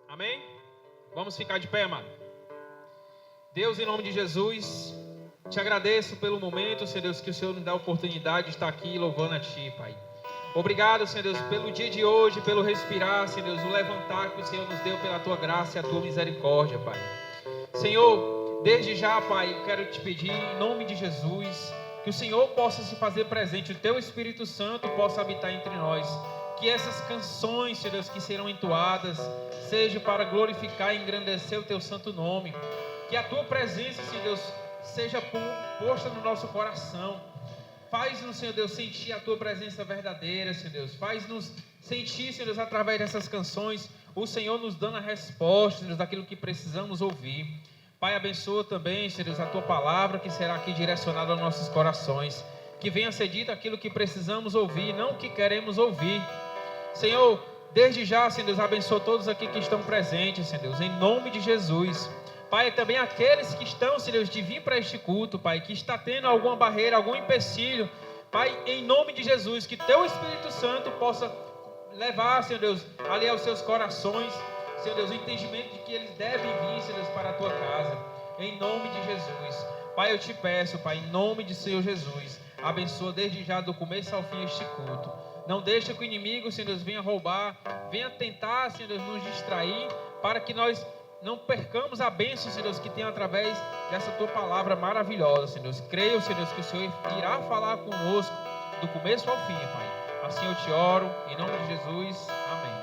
Amém? Vamos ficar de pé, amado. Deus, em nome de Jesus, te agradeço pelo momento, Senhor Deus, que o Senhor nos dá a oportunidade de estar aqui louvando a Ti, Pai. Obrigado, Senhor Deus, pelo dia de hoje, pelo respirar, Senhor Deus, o levantar que o Senhor nos deu pela Tua graça e a Tua misericórdia, Pai. Senhor, desde já, Pai, eu quero te pedir, em nome de Jesus, que o Senhor possa se fazer presente, o Teu Espírito Santo possa habitar entre nós. Que essas canções, Senhor Deus, que serão entoadas, seja para glorificar e engrandecer o Teu santo nome. Que a Tua presença, Senhor Deus, seja posta no nosso coração. Faz-nos, Senhor Deus, sentir a Tua presença verdadeira, Senhor Deus. Faz-nos sentir, Senhor Deus, através dessas canções, o Senhor nos dando a resposta, Senhor Deus, daquilo que precisamos ouvir. Pai, abençoa também, Senhor Deus, a Tua palavra que será aqui direcionada aos nossos corações. Que venha ser dito aquilo que precisamos ouvir, não o que queremos ouvir. Senhor, desde já, Senhor Deus, abençoa todos aqui que estão presentes, Senhor Deus, em nome de Jesus. Pai, também aqueles que estão, Senhor Deus, de vir para este culto, Pai, que está tendo alguma barreira, algum empecilho, Pai, em nome de Jesus, que Teu Espírito Santo possa levar, Senhor Deus, ali aos seus corações, Senhor Deus, o entendimento de que eles devem vir, Senhor Deus, para a Tua casa, em nome de Jesus. Pai, eu te peço, Pai, em nome de Senhor Jesus, abençoa desde já do começo ao fim este culto. Não deixa que o inimigo, Senhor Deus, venha roubar, venha tentar, Senhor Deus, nos distrair, para que nós não percamos a bênção, Senhor Deus, que tem através dessa Tua palavra maravilhosa, Senhor Deus. Creio, Senhor Deus, que o Senhor irá falar conosco do começo ao fim, Pai. Assim eu te oro, em nome de Jesus. Amém.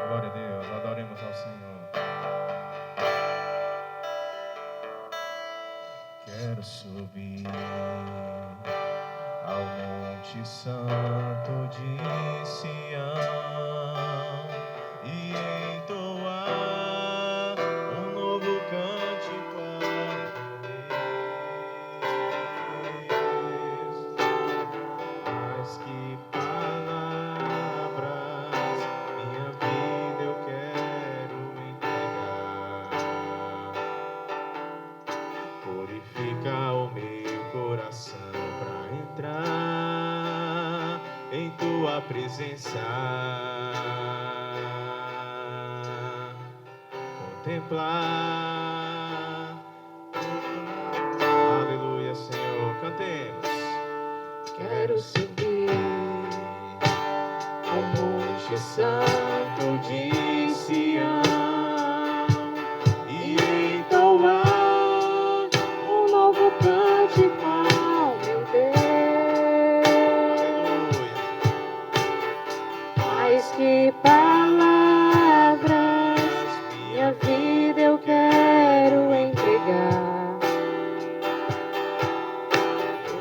Glória a Deus, adoremos ao Senhor. Quero subir ao Monte Santo de Sião e entoar um novo cântico a Deus. Mais que palavras, minha vida eu quero entregar. Purifica o meu coração para entrar em Tua presença. Contemplar. Aleluia, Senhor. Cantemos. Quero subir ao Monte Santo de Sião e entoar Um novo cântico ao meu Deus. Mais que palavras, minha vida eu quero entregar.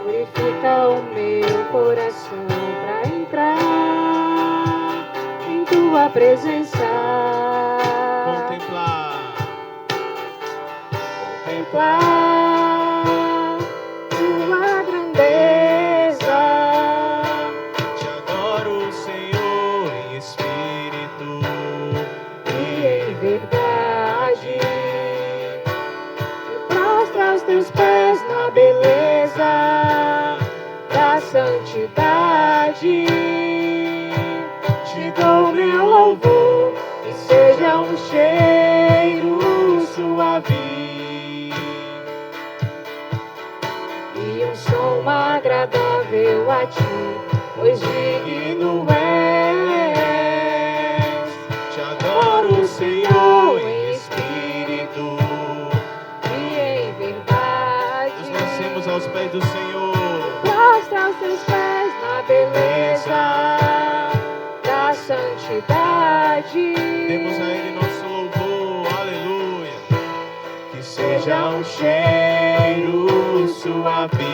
Purifica o meu coração para entrar em Tua presença. Contemplar. Contemplar Tua grandeza. Te adoro, Senhor, em espírito E em verdade, me prostra aos Teus pés na beleza da santidade. Te dou meu louvor, que seja um cheiro suave e um som agradável a Ti, pois digno és. Te adoro, Senhor, em espírito. E em verdade, Nos nascemos aos pés do Senhor. prostra aos Teus pés na beleza da santidade. Demos a Ele nosso louvor, aleluia. Que seja um cheiro suave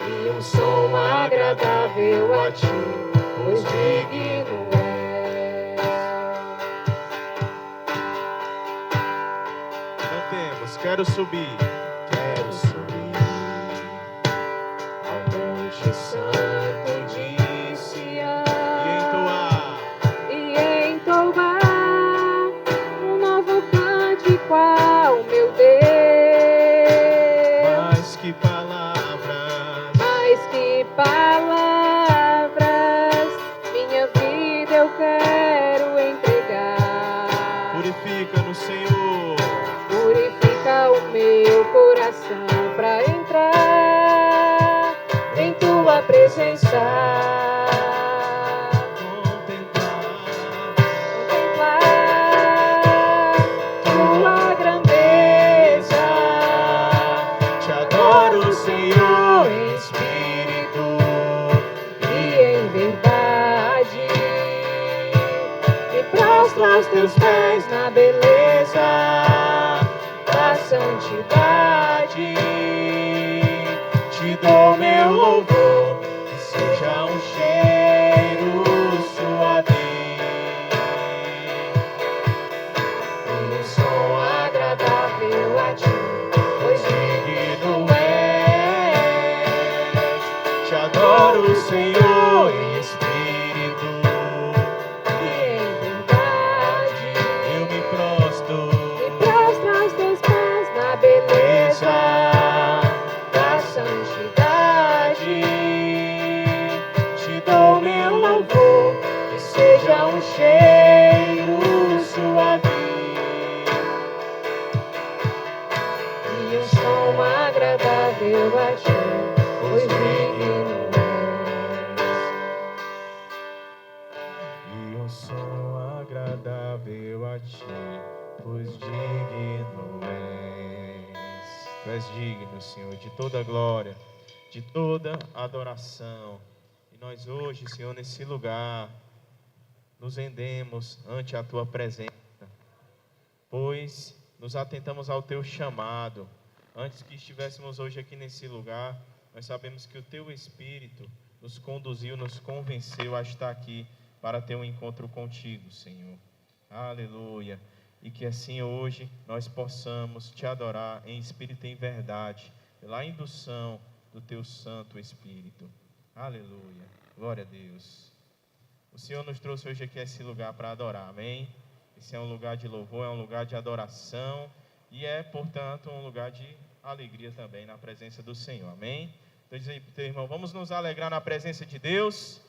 e um som agradável a ti, pois digno és. Cantemos, quero subir. Quero subir ao Monte Santo de Sião e entoar um novo cântico ao meu Deus. Mais que palavras, Minha vida eu quero entregar. purifica no Senhor. Purifica o meu coração para entrar em tua presença. Contemplar tua grandeza. Te adoro, Senhor, em espírito e em verdade. Me prostro aos teus pés na beleza da santidade. Te dou meu louvor, que seja um cheiro suave e um som agradável a ti, pois digno és. Te adoro, Senhor, em espírito e em verdade. Eu me prostro. Me prostro aos teus pés na beleza da santidade. Te dou meu louvor, que seja um cheiro suave e um som agradável a ti, pois digno és. E um som agradável a ti, pois digno és. Tu és digno, Senhor, de toda glória, de toda adoração. E nós hoje, Senhor, nesse lugar, nos rendemos ante a tua presença, pois nos atentamos ao teu chamado. Antes que estivéssemos hoje aqui nesse lugar, nós sabemos que o teu Espírito nos conduziu, nos convenceu a estar aqui para ter um encontro contigo, Senhor. Aleluia. E que assim hoje nós possamos te adorar em espírito e em verdade, pela indução do teu Santo Espírito. Aleluia. Glória a Deus. O Senhor nos trouxe hoje aqui a esse lugar para adorar, amém? Esse é um lugar de louvor, é um lugar de adoração e é, portanto, um lugar de alegria também na presença do Senhor, amém? Então diz aí para o teu irmão, vamos nos alegrar na presença de Deus,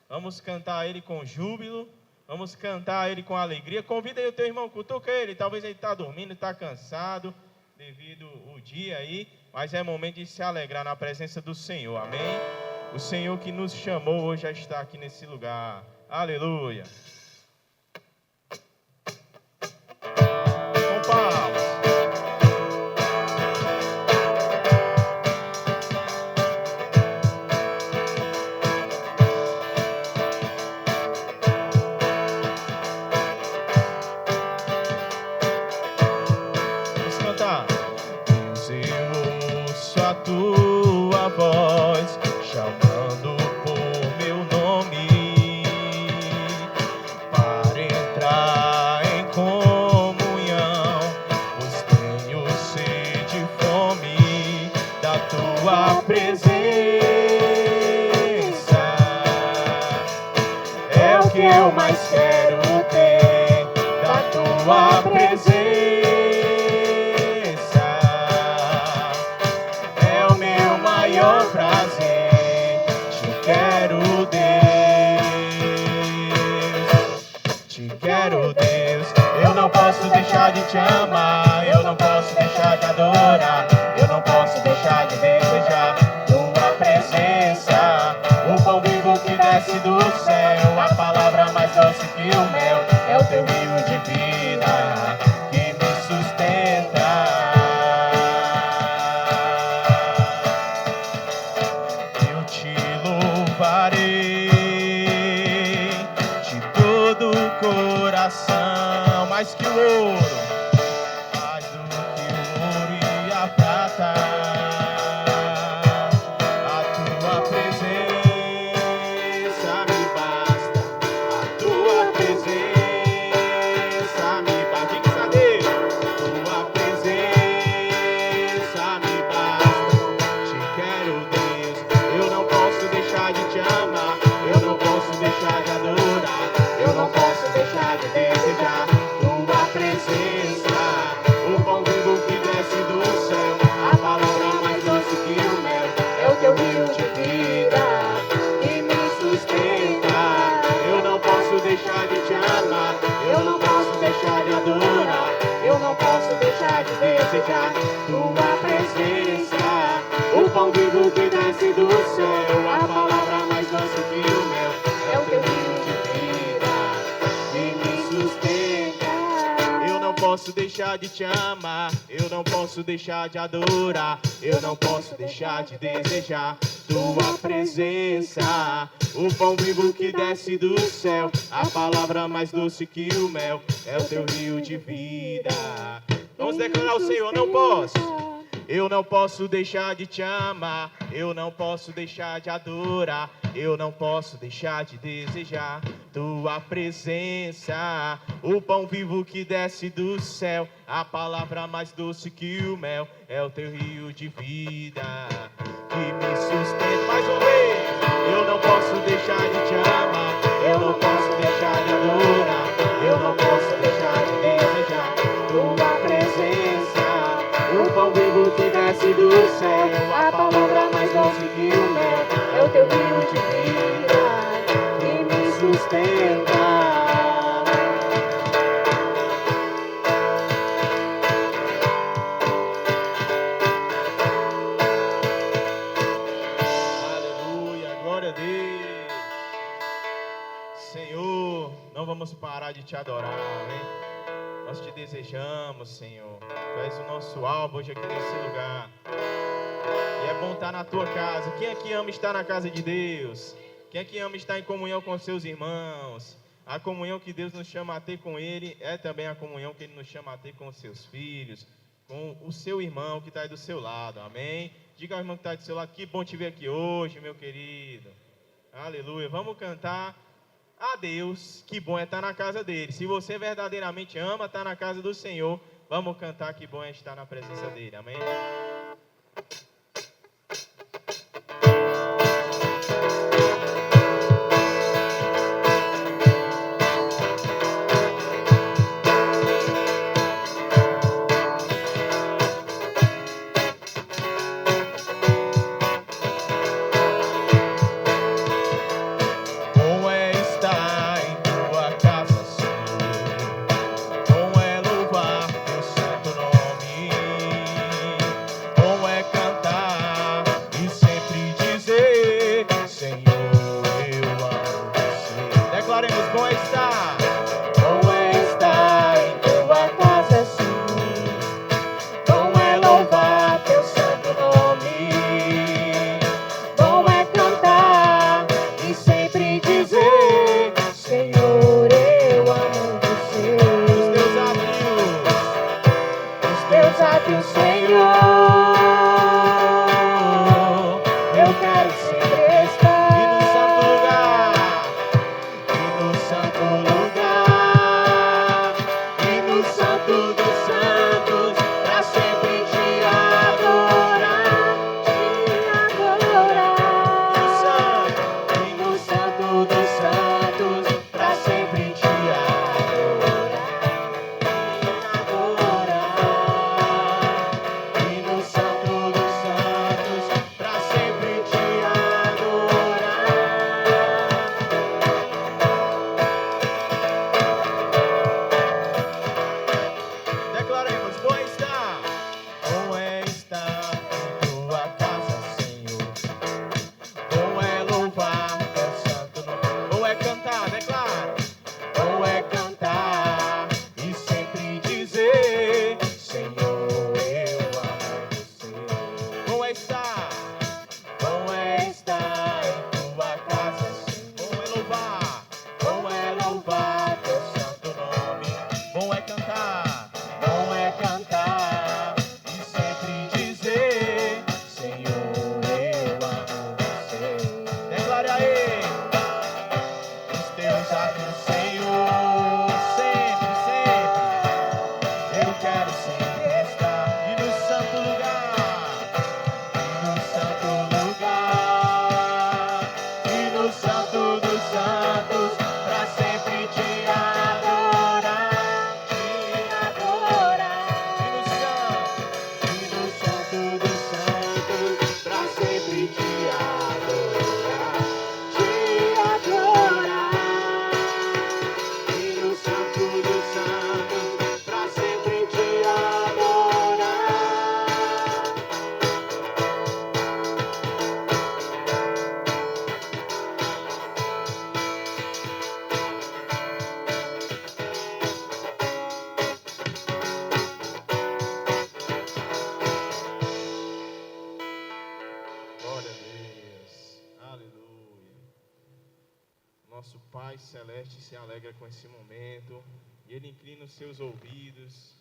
vamos cantar a Ele com júbilo, vamos cantar a Ele com alegria. Convida aí o teu irmão, cutuca ele, talvez ele está dormindo, está cansado devido ao dia aí, mas é momento de se alegrar na presença do Senhor, amém? O Senhor que nos chamou hoje a estar aqui nesse lugar, aleluia. Com palmas. Vamos cantar. Deus, eu ouço a tua voz chamando por meu nome para entrar em comunhão, pois tenho sede e fome da tua presença. É o que eu mais quero ter, da tua presença. É o meu maior prazer. Te quero, Deus. Te quero, Deus. Eu não posso deixar de te amar. Eu não posso deixar de adorar. Eu não posso deixar de desejar tua presença. O pão vivo que desce do céu, a palavra mais doce que o mel. É o teu rio de vida que me sustenta. Eu te louvarei de todo o coração, mais que o ouro, mais do que o ouro e a prata. A tua presença me basta, a tua presença me basta. Diga isso a Deus. Tua presença me basta. Te quero, Deus. Eu não posso deixar de te amar. Eu não posso deixar de adorar. Eu não posso deixar de desejar tua presença. O pão vivo que desce do céu, a palavra mais doce que o mel. É o teu rio de vida que me sustenta. Eu não posso deixar de te amar. Eu não posso deixar de adorar. Eu não posso deixar de desejar tua presença. O pão vivo que desce do céu, a palavra mais doce que o mel. É o teu rio de vida que me sustenta. Eu não posso deixar de te amar. Eu não posso deixar de adorar. Eu não posso deixar de desejar tua presença. O pão vivo que desce do céu, a palavra mais doce que o mel. É o teu rio de vida. Vamos declarar ao Senhor, não posso. Eu não posso deixar de te amar. Eu não posso deixar de adorar. Eu não posso deixar de desejar tua presença. O pão vivo que desce do céu, a palavra mais doce que o mel. É o teu rio de vida que me sustenta. Mais uma vez. Eu não posso deixar de te amar. Eu não posso deixar de adorar. Eu não posso deixar de desejar tua presença. O pão vivo que desce do céu, a palavra mais doce que o mel. É o teu rio de vida que me sustenta. Aleluia, glória a Deus. Senhor, não vamos parar de te adorar, amém? Nós te desejamos, Senhor. Tu és o nosso alvo hoje aqui nesse lugar. E é bom estar na tua casa. Quem aqui ama estar na casa de Deus? Quem aqui ama estar em comunhão com seus irmãos? A comunhão que Deus nos chama a ter com Ele é também a comunhão que Ele nos chama a ter com os seus filhos, com o seu irmão que está aí do seu lado, amém? Diga ao irmão que está aí do seu lado, que bom te ver aqui hoje, meu querido. Aleluia. Vamos cantar a Deus, que bom é estar na casa dele. Se você verdadeiramente ama estar na casa do Senhor, vamos cantar que bom é estar na presença dele, amém? cantar. Bom é cantar e sempre dizer: Senhor, eu amo você. Declare aí. Os teus atos, Senhor, sempre, sempre. Eu quero sempre estar E no santo lugar. no santo lugar e no santo dos santos, pra sempre te adorar, te adorar. E no santo. E no santo dos santos, pra sempre te adorar, te adorar. E no santo dos santos, pra sempre te adorar. Glória a Deus. Aleluia. Nosso Pai Celeste se alegra com esse momento. E Ele inclina os seus ouvidos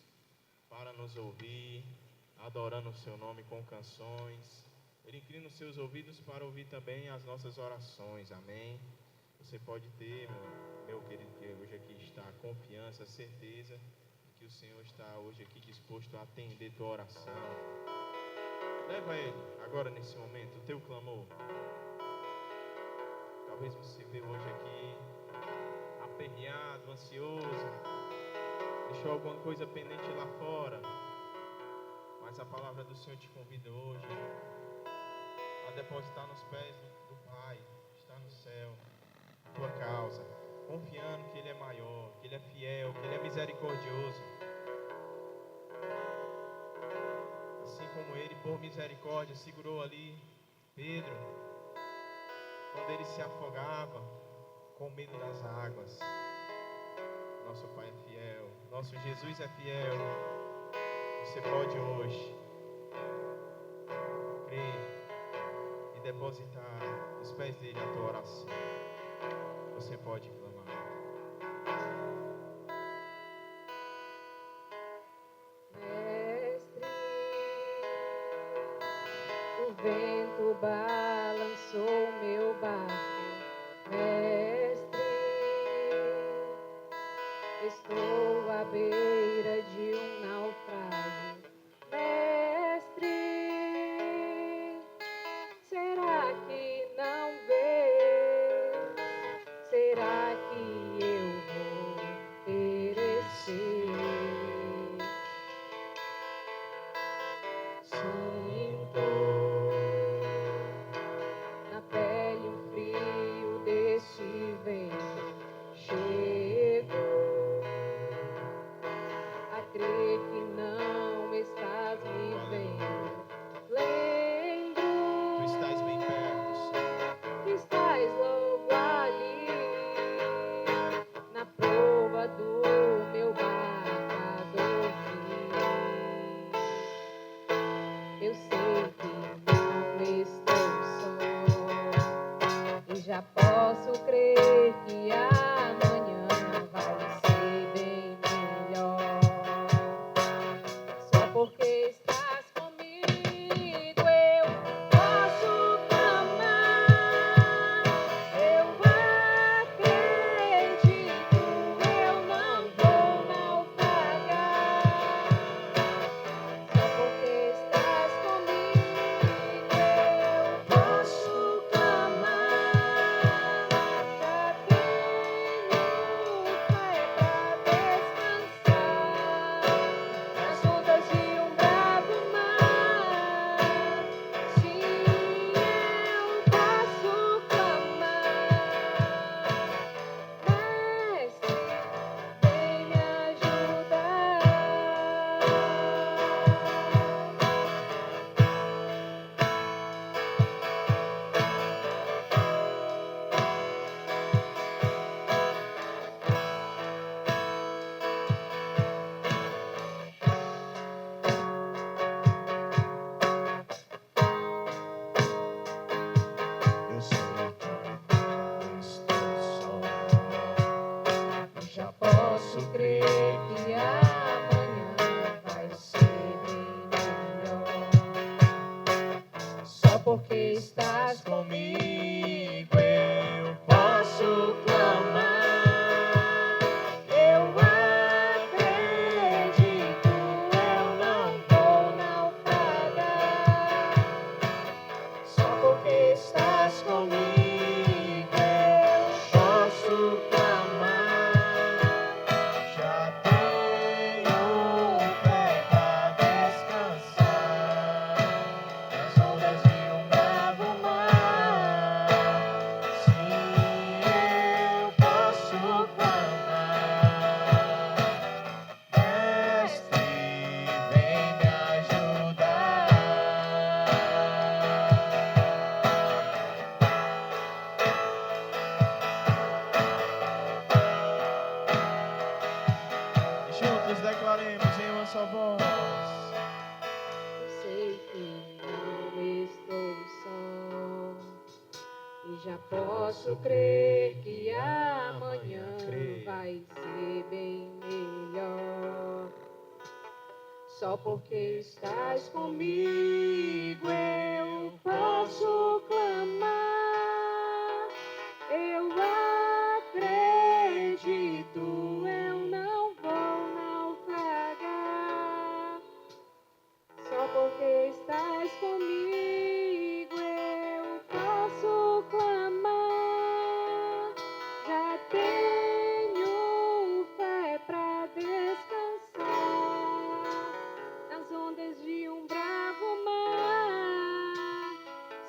para nos ouvir, adorando o seu nome com canções. Ele inclina os seus ouvidos para ouvir também as nossas orações. Amém. Você pode ter, meu querido, que hoje aqui está, a confiança, a certeza de que o Senhor está hoje aqui disposto a atender tua oração. Leva Ele, agora nesse momento, o teu clamor. Talvez você veio hoje aqui aperreado, ansioso, deixou alguma coisa pendente lá fora, mas a palavra do Senhor te convida hoje a depositar nos pés do Pai, que está no céu, a tua causa, confiando que Ele é maior, que Ele é fiel, que Ele é misericordioso. Assim como Ele, por misericórdia, segurou ali Pedro, quando ele se afogava com medo das águas. Nosso Pai é fiel, nosso Jesus é fiel. Você pode hoje crer e depositar nos pés dele a tua oração. Você pode clamar. Mestre, o vento balançou meu barco. Mestre, estou à beira de um naufrágio. Mestre, será que não vês? Será que eu vou perecer? Sinto na pele o frio deste vento. Chego cantaremos em uma só voz. Eu sei que não estou só e já posso crer que amanhã vai ser bem melhor. Só porque estás comigo eu posso clamar. Eu acredito, eu não vou naufragar. Só porque estás comigo eu posso clamar. Já tenho fé pra descansar nas ondas de um bravo mar.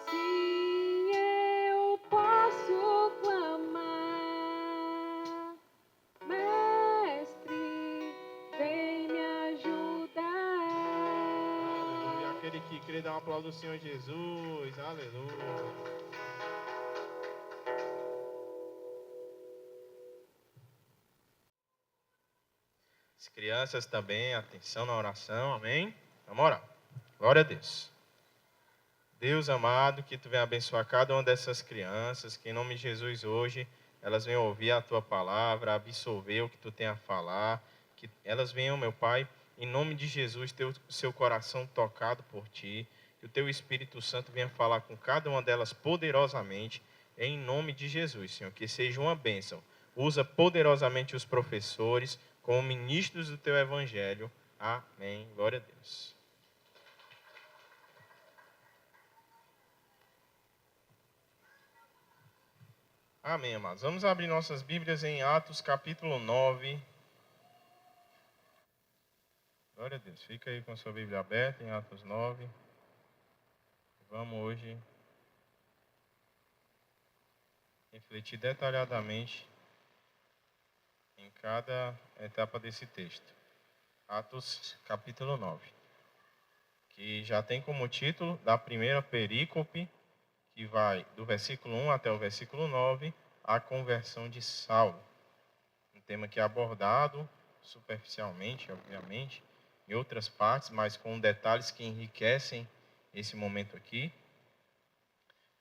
Sim, eu posso clamar. Mestre, vem me ajudar. Aleluia. Aquele que crê, dá um aplauso ao Senhor Jesus. Aleluia. As crianças também, atenção na oração, amém? Vamos orar. Glória a Deus. Deus amado, que Tu venha abençoar cada uma dessas crianças, que em nome de Jesus hoje elas venham ouvir a Tua palavra, absorver o que Tu tem a falar, que elas venham, meu Pai, em nome de Jesus, ter o seu coração tocado por Ti, que o Teu Espírito Santo venha falar com cada uma delas poderosamente, em nome de Jesus, Senhor, que seja uma bênção. Usa poderosamente os professores como ministros do Teu Evangelho. Amém. Glória a Deus. Amém, amados. Vamos abrir nossas Bíblias em Atos, capítulo 9. Glória a Deus. Fica aí com a sua Bíblia aberta em Atos 9. Vamos hoje refletir detalhadamente em cada etapa desse texto. Atos, capítulo 9. Que já tem como título da primeira perícope, que vai do versículo 1 até o versículo 9, a conversão de Saulo. Um tema que é abordado superficialmente, obviamente, em outras partes, mas com detalhes que enriquecem esse momento aqui.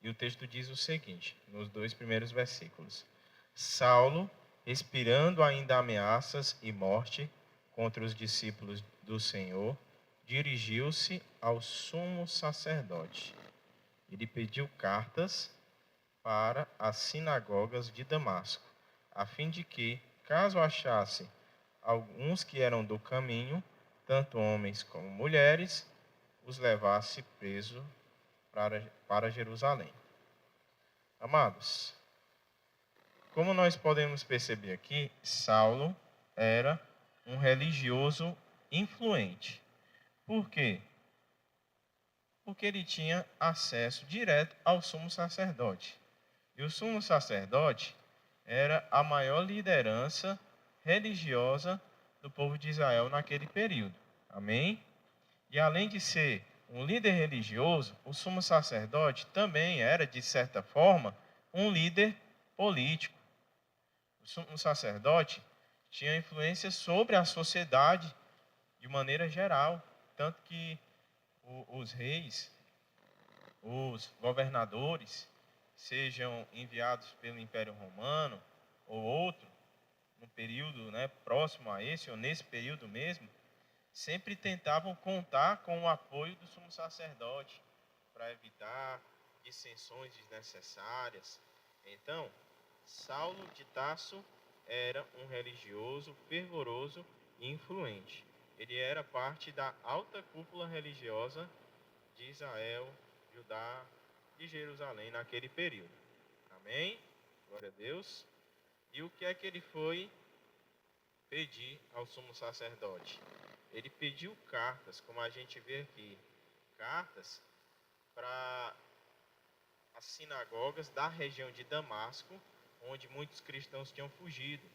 E o texto diz o seguinte, nos 2 primeiros versículos. Saulo, expirando ainda ameaças e morte contra os discípulos do Senhor, dirigiu-se ao sumo sacerdote. Ele pediu cartas para as sinagogas de Damasco, a fim de que, caso achasse alguns que eram do caminho, tanto homens como mulheres, os levasse preso para Jerusalém. Amados, como nós podemos perceber aqui, Saulo era um religioso influente. Por quê? Porque ele tinha acesso direto ao sumo sacerdote. E o sumo sacerdote era a maior liderança religiosa do povo de Israel naquele período. Amém? E além de ser um líder religioso, o sumo sacerdote também era, de certa forma, um líder político. O sumo sacerdote tinha influência sobre a sociedade de maneira geral, tanto que os reis, os governadores, sejam enviados pelo Império Romano ou outro, no período próximo a esse ou nesse período mesmo, sempre tentavam contar com o apoio do sumo sacerdote para evitar dissensões desnecessárias. Então, Saulo de Tarso era um religioso fervoroso e influente. Ele era parte da alta cúpula religiosa de Israel, Judá e Jerusalém naquele período. Amém? Glória a Deus. E o que é que ele foi pedir ao sumo sacerdote? Ele pediu cartas, como a gente vê aqui, cartas para as sinagogas da região de Damasco, onde muitos cristãos tinham fugido,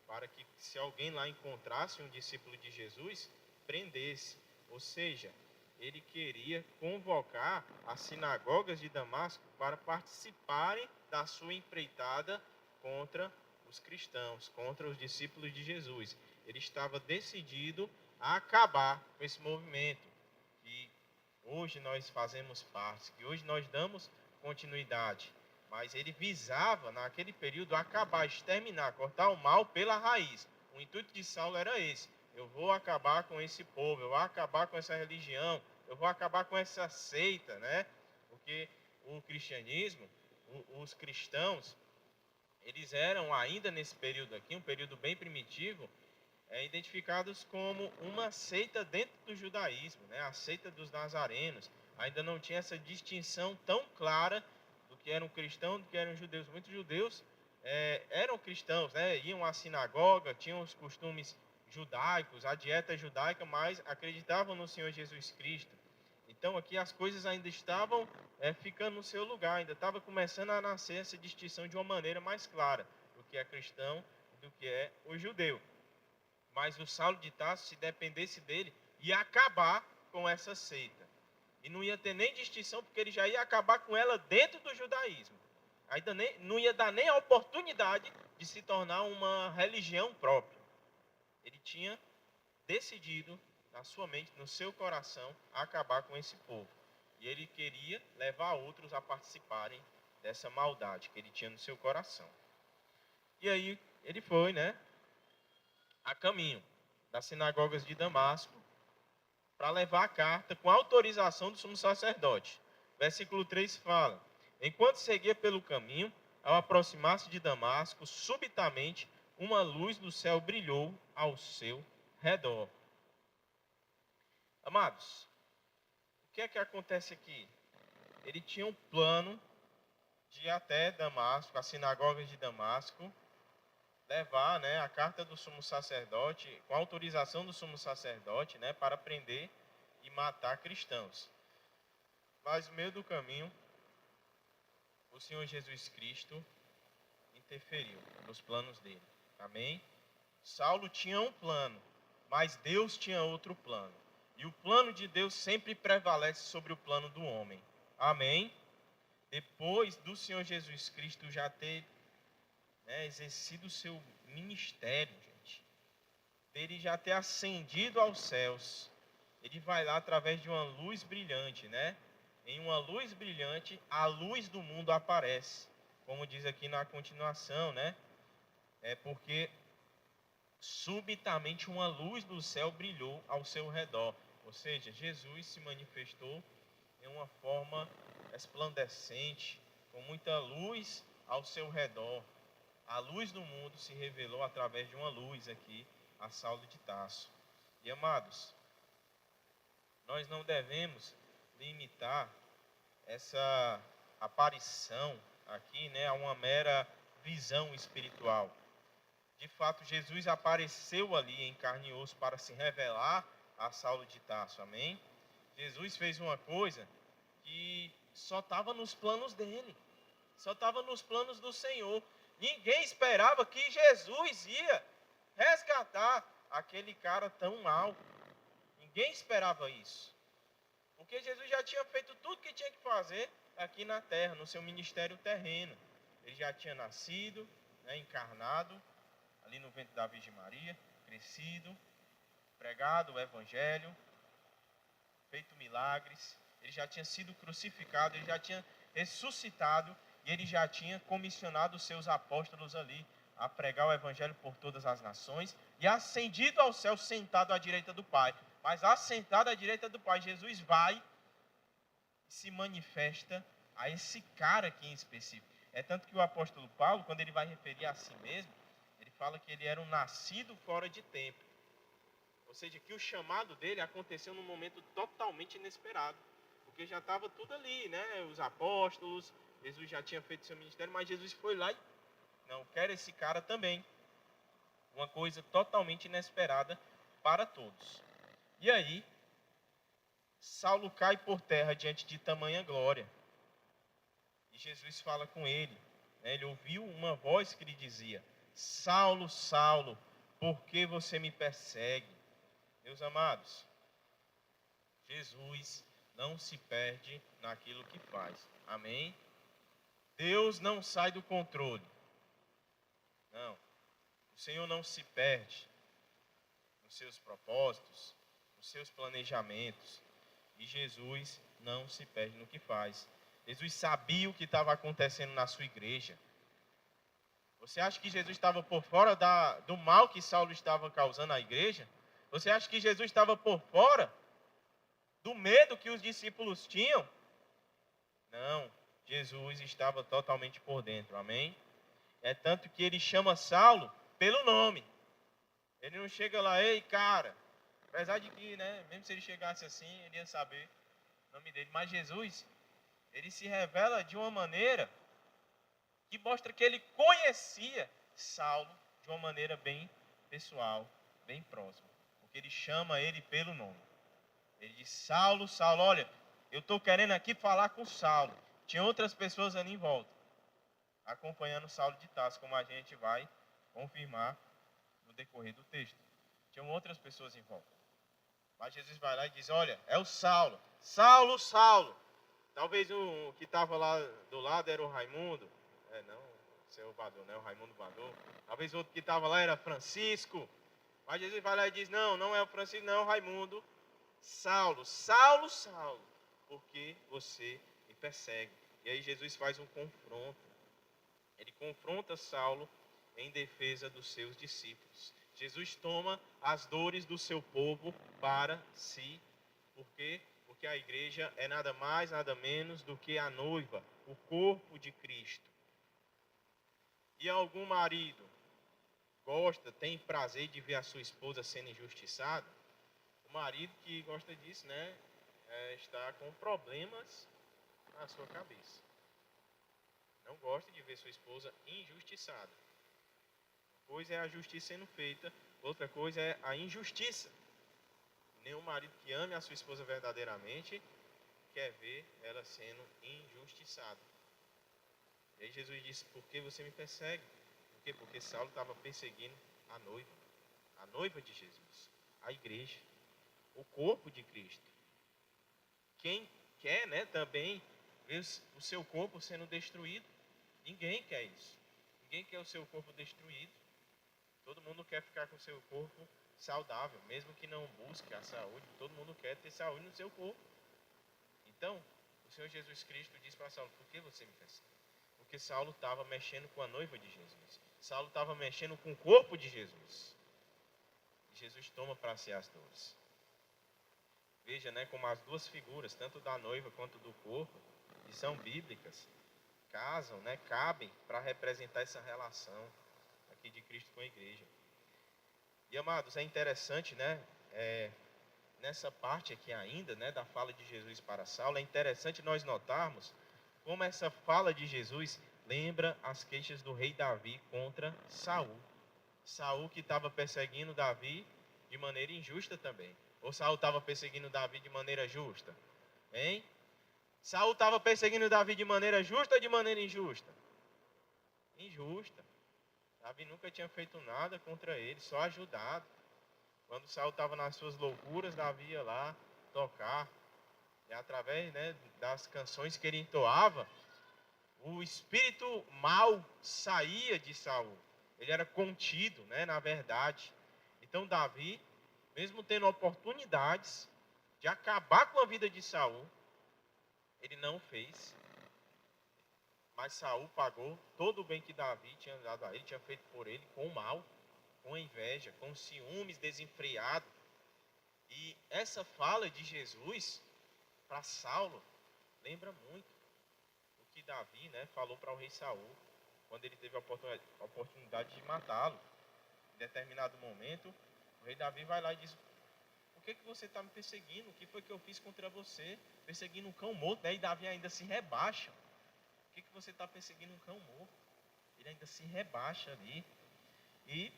para que, se alguém lá encontrasse um discípulo de Jesus, prendesse. Ou seja, ele queria convocar as sinagogas de Damasco para participarem da sua empreitada contra os cristãos, contra os discípulos de Jesus. Ele estava decidido a acabar com esse movimento que hoje nós fazemos parte, que hoje nós damos continuidade. Mas ele visava, naquele período, acabar, exterminar, cortar o mal pela raiz. O intuito de Saulo era esse: eu vou acabar com esse povo, eu vou acabar com essa religião, eu vou acabar com essa seita, né? Porque o cristianismo, os cristãos, eles eram ainda nesse período aqui, um período bem primitivo, identificados como uma seita dentro do judaísmo, né? A seita dos nazarenos. Ainda não tinha essa distinção tão clara do que eram cristãos, do que eram judeus. Muitos judeus eram cristãos, né? Iam à sinagoga, tinham os costumes judaicos, a dieta judaica, mas acreditavam no Senhor Jesus Cristo. Então aqui as coisas ainda estavam ficando no seu lugar, ainda estava começando a nascer essa distinção de uma maneira mais clara do que é cristão e do que é o judeu. Mas o Saulo de Tarso, se dependesse dele, ia acabar com essa seita. E não ia ter nem distinção, porque ele já ia acabar com ela dentro do judaísmo. Ainda não ia dar nem a oportunidade de se tornar uma religião própria. Ele tinha decidido, na sua mente, no seu coração, a acabar com esse povo. E ele queria levar outros a participarem dessa maldade que ele tinha no seu coração. E aí ele foi, né, a caminho das sinagogas de Damasco para levar a carta com autorização do sumo sacerdote. Versículo 3 fala: enquanto seguia pelo caminho, ao aproximar-se de Damasco, subitamente uma luz do céu brilhou ao seu redor. Amados, o que é que acontece aqui? Ele tinha um plano de ir até Damasco, as sinagogas de Damasco, levar, né, a carta do sumo sacerdote, com autorização do sumo sacerdote, né, para prender e matar cristãos. Mas no meio do caminho, o Senhor Jesus Cristo interferiu nos planos dele. Amém? Saulo tinha um plano, mas Deus tinha outro plano. E o plano de Deus sempre prevalece sobre o plano do homem. Amém? Depois do Senhor Jesus Cristo já ter exercido o seu ministério, gente, dele já ter ascendido aos céus, ele vai lá através de uma luz brilhante, né? Em uma luz brilhante, a luz do mundo aparece, como diz aqui na continuação, né? É porque subitamente uma luz do céu brilhou ao seu redor. Ou seja, Jesus se manifestou em uma forma resplandecente, com muita luz ao seu redor. A luz do mundo se revelou através de uma luz aqui a Saulo de Tarso. E amados, nós não devemos limitar essa aparição aqui, né, a uma mera visão espiritual. De fato, Jesus apareceu ali em carne e osso para se revelar a Saulo de Tarso, amém? Jesus fez uma coisa que só estava nos planos dele, só estava nos planos do Senhor. Ninguém esperava que Jesus ia resgatar aquele cara tão mau. Ninguém esperava isso. Porque Jesus já tinha feito tudo que tinha que fazer aqui na terra, no seu ministério terreno. Ele já tinha nascido, né, encarnado, ali no ventre da Virgem Maria, crescido, pregado o Evangelho, feito milagres. Ele já tinha sido crucificado, ele já tinha ressuscitado e ele já tinha comissionado os seus apóstolos ali a pregar o Evangelho por todas as nações e ascendido ao céu, sentado à direita do Pai. Mas assentado à direita do Pai, Jesus vai e se manifesta a esse cara aqui em específico. É tanto que o apóstolo Paulo, quando ele vai referir a si mesmo, ele fala que ele era um nascido fora de tempo. Ou seja, que o chamado dele aconteceu num momento totalmente inesperado. Porque já estava tudo ali, né? Os apóstolos, Jesus já tinha feito seu ministério, mas Jesus foi lá e, não, quero esse cara também. Uma coisa totalmente inesperada para todos. E aí, Saulo cai por terra diante de tamanha glória. E Jesus fala com ele. Né? Ele ouviu uma voz que lhe dizia: Saulo, Saulo, por que você me persegue? Meus amados, Jesus não se perde naquilo que faz. Amém? Deus não sai do controle. Não. O Senhor não se perde nos seus propósitos, nos seus planejamentos. E Jesus não se perde no que faz. Jesus sabia o que estava acontecendo na sua igreja. Você acha que Jesus estava por fora do mal que Saulo estava causando à igreja? Você acha que Jesus estava por fora do medo que os discípulos tinham? Não, Jesus estava totalmente por dentro, amém? É tanto que ele chama Saulo pelo nome. Ele não chega lá, ei cara, apesar de que, né, mesmo se ele chegasse assim, ele ia saber o nome dele. Mas Jesus, ele se revela de uma maneira que mostra que ele conhecia Saulo de uma maneira bem pessoal, bem próxima. Porque ele chama ele pelo nome. Ele diz, Saulo, Saulo, olha, eu estou querendo aqui falar com Saulo. Tinha outras pessoas ali em volta, acompanhando Saulo de Tarso, como a gente vai confirmar no decorrer do texto. Tinham outras pessoas em volta. Mas Jesus vai lá e diz, olha, é o Saulo. Saulo, Saulo. Talvez o que estava lá do lado era o Raimundo. Não, o seu Vador, né? O Raimundo Vador. Talvez outro que estava lá era Francisco. Mas Jesus vai lá e diz, não é o Francisco, não é o Raimundo. Saulo, Saulo, Saulo, por que você me persegue? E aí Jesus faz um confronto. Ele confronta Saulo em defesa dos seus discípulos. Jesus toma as dores do seu povo para si. Por quê? Porque a igreja é nada mais, nada menos do que a noiva, o corpo de Cristo. E algum marido tem prazer de ver a sua esposa sendo injustiçada? O marido que gosta disso, né, está com problemas na sua cabeça. Não gosta de ver sua esposa injustiçada. Uma coisa é a justiça sendo feita, outra coisa é a injustiça. Nenhum marido que ame a sua esposa verdadeiramente quer ver ela sendo injustiçada. E aí Jesus disse, por que você me persegue? Por quê? Porque Saulo estava perseguindo a noiva de Jesus, a igreja, o corpo de Cristo. Quem quer, né, também ver o seu corpo sendo destruído? Ninguém quer isso. Ninguém quer o seu corpo destruído. Todo mundo quer ficar com o seu corpo saudável, mesmo que não busque a saúde. Todo mundo quer ter saúde no seu corpo. Então, o Senhor Jesus Cristo diz para Saulo, por que você me persegue? Porque Saulo estava mexendo com a noiva de Jesus. Saulo estava mexendo com o corpo de Jesus. E Jesus toma para si as dores. Veja, né, como as duas figuras, tanto da noiva quanto do corpo, que são bíblicas, casam, né, cabem para representar essa relação aqui de Cristo com a igreja. E amados, é interessante, né, nessa parte aqui ainda, né, da fala de Jesus para Saulo, é interessante nós notarmos como essa fala de Jesus lembra as queixas do rei Davi contra Saul. Saul que estava perseguindo Davi de maneira injusta também. Ou Saul estava perseguindo Davi de maneira justa? Hein? Saul estava perseguindo Davi de maneira justa ou de maneira injusta? Injusta. Davi nunca tinha feito nada contra ele, só ajudado. Quando Saul estava nas suas loucuras, Davi ia lá tocar. E através, né, das canções que ele entoava, o espírito mau saía de Saul. Ele era contido, né, na verdade. Então Davi, mesmo tendo oportunidades de acabar com a vida de Saul, ele não fez. Mas Saul pagou todo o bem que Davi tinha dado a ele, tinha feito por ele, com o mal, com a inveja, com ciúmes desenfreado. E essa fala de Jesus para Saulo lembra muito o que Davi, né, falou para o rei Saul, quando ele teve a oportunidade de matá-lo. Em determinado momento, o rei Davi vai lá e diz, por que você está me perseguindo? O que foi que eu fiz contra você? Perseguindo um cão morto, né? E Davi ainda se rebaixa. Por que você está perseguindo um cão morto? Ele ainda se rebaixa ali. E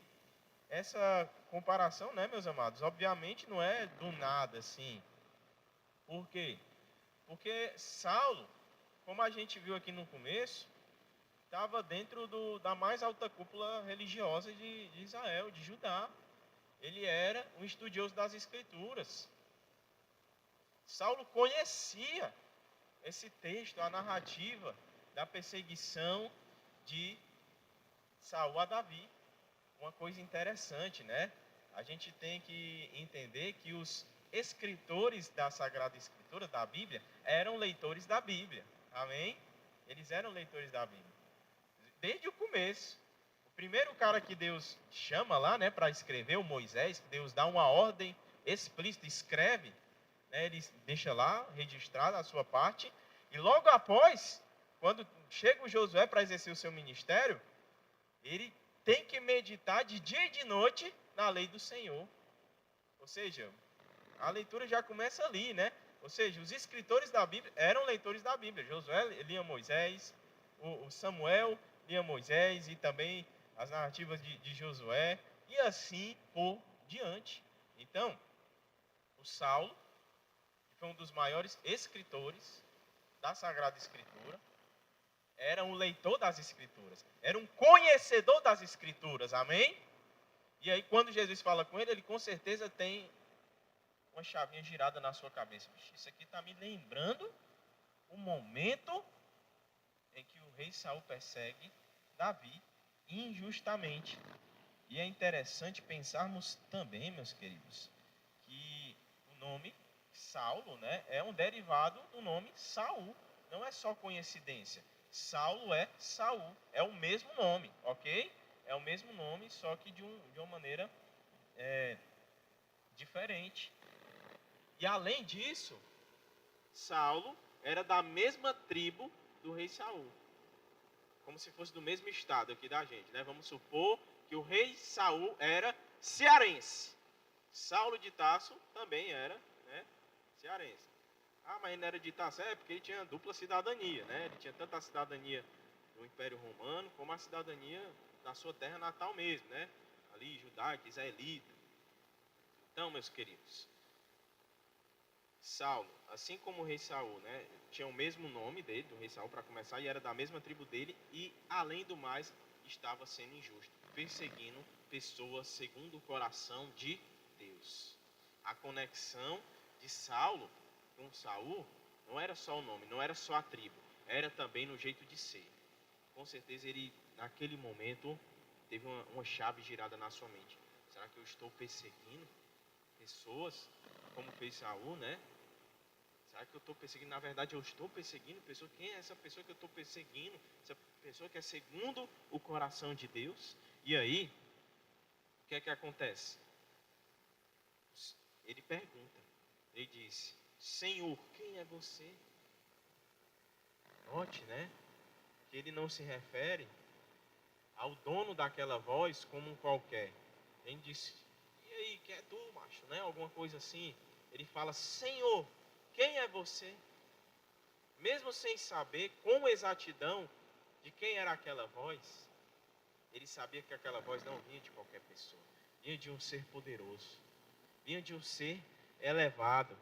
essa comparação, né, meus amados, obviamente não é do nada, assim. Por quê? Porque Saulo, como a gente viu aqui no começo, estava dentro da mais alta cúpula religiosa de Israel, de Judá. Ele era um estudioso das Escrituras. Saulo conhecia esse texto, a narrativa da perseguição de Saul a Davi. Uma coisa interessante, né? a gente tem que entender que os escritores da Sagrada Escritura, da Bíblia, eram leitores da Bíblia. Amém? Eles eram leitores da Bíblia. Desde o começo. O primeiro cara que Deus chama lá, né, para escrever, o Moisés, Deus dá uma ordem explícita, escreve, né, ele deixa lá registrado a sua parte, e logo após, quando chega o Josué para exercer o seu ministério, ele tem que meditar de dia e de noite na lei do Senhor. Ou seja, a leitura já começa ali, né? Ou seja, os escritores da Bíblia eram leitores da Bíblia. Josué lia Moisés, o Samuel lia Moisés e também as narrativas de Josué, e assim por diante. Então, o Saulo, que foi um dos maiores escritores da Sagrada Escritura, era um leitor das Escrituras, era um conhecedor das Escrituras, amém? E aí, quando Jesus fala com ele com certeza tem uma chavinha girada na sua cabeça. Isso aqui está me lembrando o momento em que o rei Saul persegue Davi injustamente. E é interessante pensarmos também, meus queridos, que o nome Saulo, né, é um derivado do nome Saul. Não é só coincidência. Saulo é Saul. É o mesmo nome, ok? É o mesmo nome, só que de uma maneira diferente. E além disso, Saulo era da mesma tribo do rei Saul. Como se fosse do mesmo estado aqui da gente, né? Vamos supor que o rei Saul era cearense. Saulo de Tarso também era, né, cearense. Ah, mas ele não era de Tarso, porque ele tinha dupla cidadania, né? Ele tinha tanto a cidadania do Império Romano como a cidadania da sua terra natal mesmo, né? Ali, judaica, israelita. Então, meus queridos, Saulo, assim como o rei Saul, né, tinha o mesmo nome dele, do rei Saul, para começar, e era da mesma tribo dele, e, além do mais, estava sendo injusto, perseguindo pessoas segundo o coração de Deus. A conexão de Saulo com Saul não era só o nome, não era só a tribo, era também no jeito de ser. Com certeza ele, naquele momento, teve uma chave girada na sua mente. Será que eu estou perseguindo pessoas como fez Saul, né? Será que eu estou perseguindo? Na verdade, eu estou perseguindo pessoas. Quem é essa pessoa que eu estou perseguindo? Essa pessoa que é segundo o coração de Deus. E aí, o que é que acontece? Ele pergunta. Ele diz: Senhor, quem é você? Note, né? Que ele não se refere ao dono daquela voz como um qualquer. Ele disse: e aí, quem é tu, macho? Né? Alguma coisa assim. Ele fala: Senhor, quem é você? Mesmo sem saber com exatidão de quem era aquela voz, ele sabia que aquela voz não vinha de qualquer pessoa. Vinha de um ser poderoso. Vinha de um ser elevado.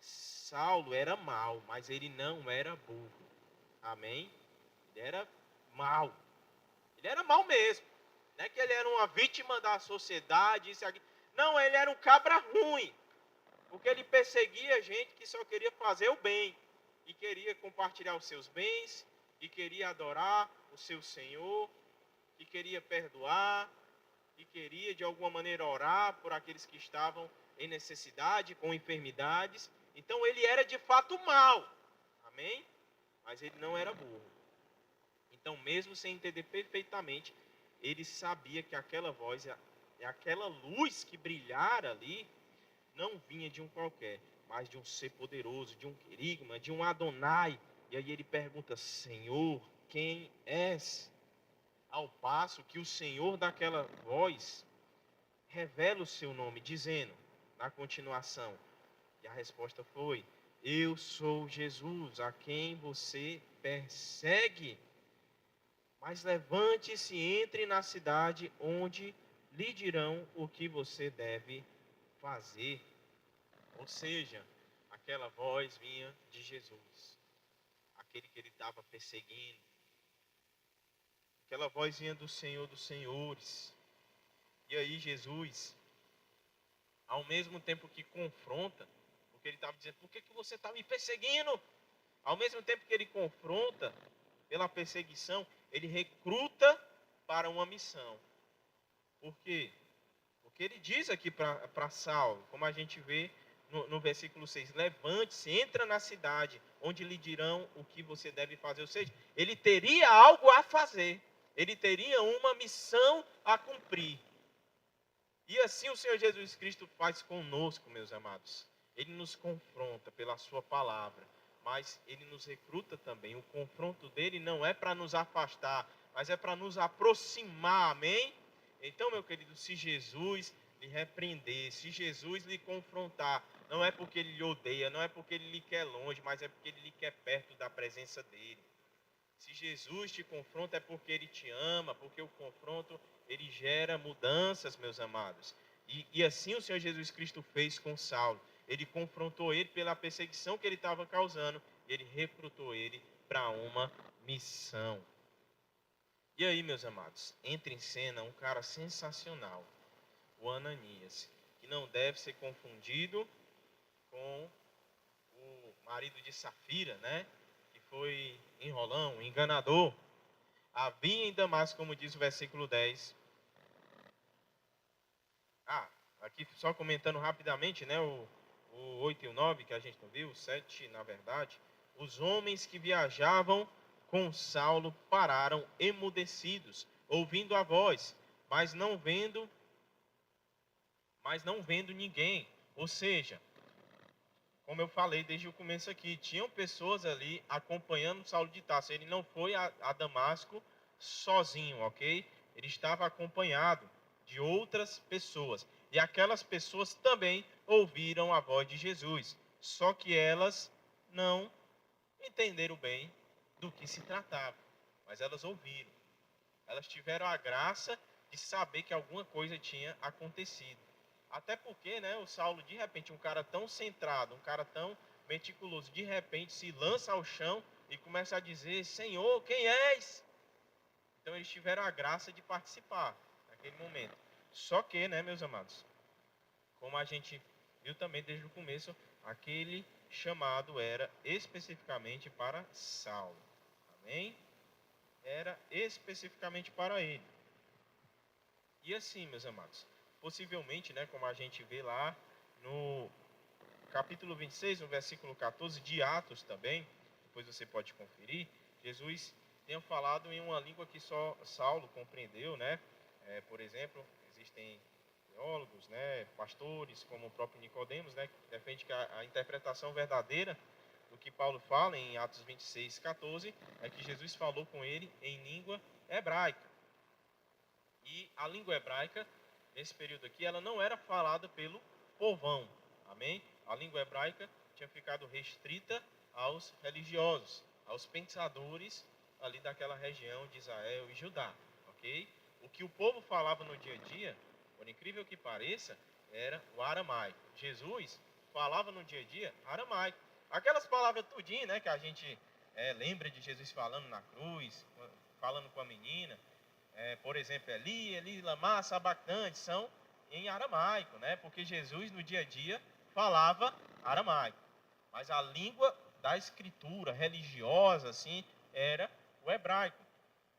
Saulo era mau, mas ele não era burro. Amém? Ele era mau. Ele era mau mesmo. Não é que ele era uma vítima da sociedade, isso e aquilo. Não, ele era um cabra ruim. Porque ele perseguia gente que só queria fazer o bem. E queria compartilhar os seus bens. E queria adorar o seu Senhor. E queria perdoar. E queria de alguma maneira orar por aqueles que estavam em necessidade, com enfermidades. Então ele era de fato mau. Amém? Mas ele não era burro. Então, mesmo sem entender perfeitamente, ele sabia que aquela voz e aquela luz que brilhara ali não vinha de um qualquer, mas de um ser poderoso, de um querigma, de um Adonai. E aí ele pergunta: Senhor, quem és? Ao passo que o Senhor daquela voz revela o seu nome, dizendo, na continuação, e a resposta foi: eu sou Jesus, a quem você persegue. Mas levante-se e entre na cidade, onde lhe dirão o que você deve fazer. Ou seja, aquela voz vinha de Jesus, aquele que ele estava perseguindo. Aquela voz vinha do Senhor dos Senhores. E aí Jesus, ao mesmo tempo que confronta, porque ele estava dizendo: por que você está me perseguindo? Ao mesmo tempo que ele confronta pela perseguição, ele recruta para uma missão. Por quê? Porque Porque ele diz aqui para Saulo, como a gente vê no versículo 6, levante-se, entra na cidade, onde lhe dirão o que você deve fazer. Ou seja, ele teria algo a fazer, ele teria uma missão a cumprir. E assim o Senhor Jesus Cristo faz conosco, meus amados. Ele nos confronta pela sua palavra, mas ele nos recruta também. O confronto dele não é para nos afastar, mas é para nos aproximar, amém? Então, meu querido, se Jesus lhe repreender, se Jesus lhe confrontar, não é porque ele lhe odeia, não é porque ele lhe quer longe, mas é porque ele lhe quer perto da presença dele. Se Jesus te confronta é porque ele te ama, porque o confronto ele gera mudanças, meus amados. E assim o Senhor Jesus Cristo fez com Saulo. Ele confrontou ele pela perseguição que ele estava causando e ele recrutou ele para uma missão. E aí, meus amados, entra em cena um cara sensacional, o Ananias, que não deve ser confundido com o marido de Safira, né? Que foi enrolão, enganador. Havia em Damasco, como diz o versículo 10. Aqui só comentando rapidamente, né? O 8 e o 9 que a gente não viu, o 7 na verdade. Os homens que viajavam com Saulo pararam emudecidos, ouvindo a voz, mas não vendo ninguém. Ou seja, como eu falei desde o começo aqui, tinham pessoas ali acompanhando Saulo de Tarso. Ele não foi a Damasco sozinho, ok? Ele estava acompanhado de outras pessoas. E aquelas pessoas também ouviram a voz de Jesus. Só que elas não entenderam bem do que se tratava. Mas elas ouviram. Elas tiveram a graça de saber que alguma coisa tinha acontecido. Até porque, né, o Saulo, de repente, um cara tão centrado, um cara tão meticuloso, de repente se lança ao chão e começa a dizer: Senhor, quem és? Então eles tiveram a graça de participar naquele momento. Só que, né, meus amados, como a gente viu também desde o começo, aquele chamado era especificamente para Saulo. Amém? Era especificamente para ele. E assim, meus amados, possivelmente, né, como a gente vê lá no capítulo 26, no versículo 14 de Atos também, depois você pode conferir, Jesus tenha falado em uma língua que só Saulo compreendeu, né? Por exemplo, existem teólogos, né, pastores, como o próprio Nicodemos, né, que defende que a interpretação verdadeira do que Paulo fala em Atos 26, 14, é que Jesus falou com ele em língua hebraica. E a língua hebraica, nesse período aqui, ela não era falada pelo povão, amém? A língua hebraica tinha ficado restrita aos religiosos, aos pensadores ali daquela região de Israel e Judá, ok? O que o povo falava no dia a dia, por incrível que pareça, era o aramaico. Jesus falava no dia a dia aramaico. Aquelas palavras tudinho, né, que a gente lembra de Jesus falando na cruz, falando com a menina, por exemplo, Eli, Eli, lama, sabactante, são em aramaico, né? Porque Jesus no dia a dia falava aramaico. Mas a língua da escritura religiosa, assim, era o hebraico.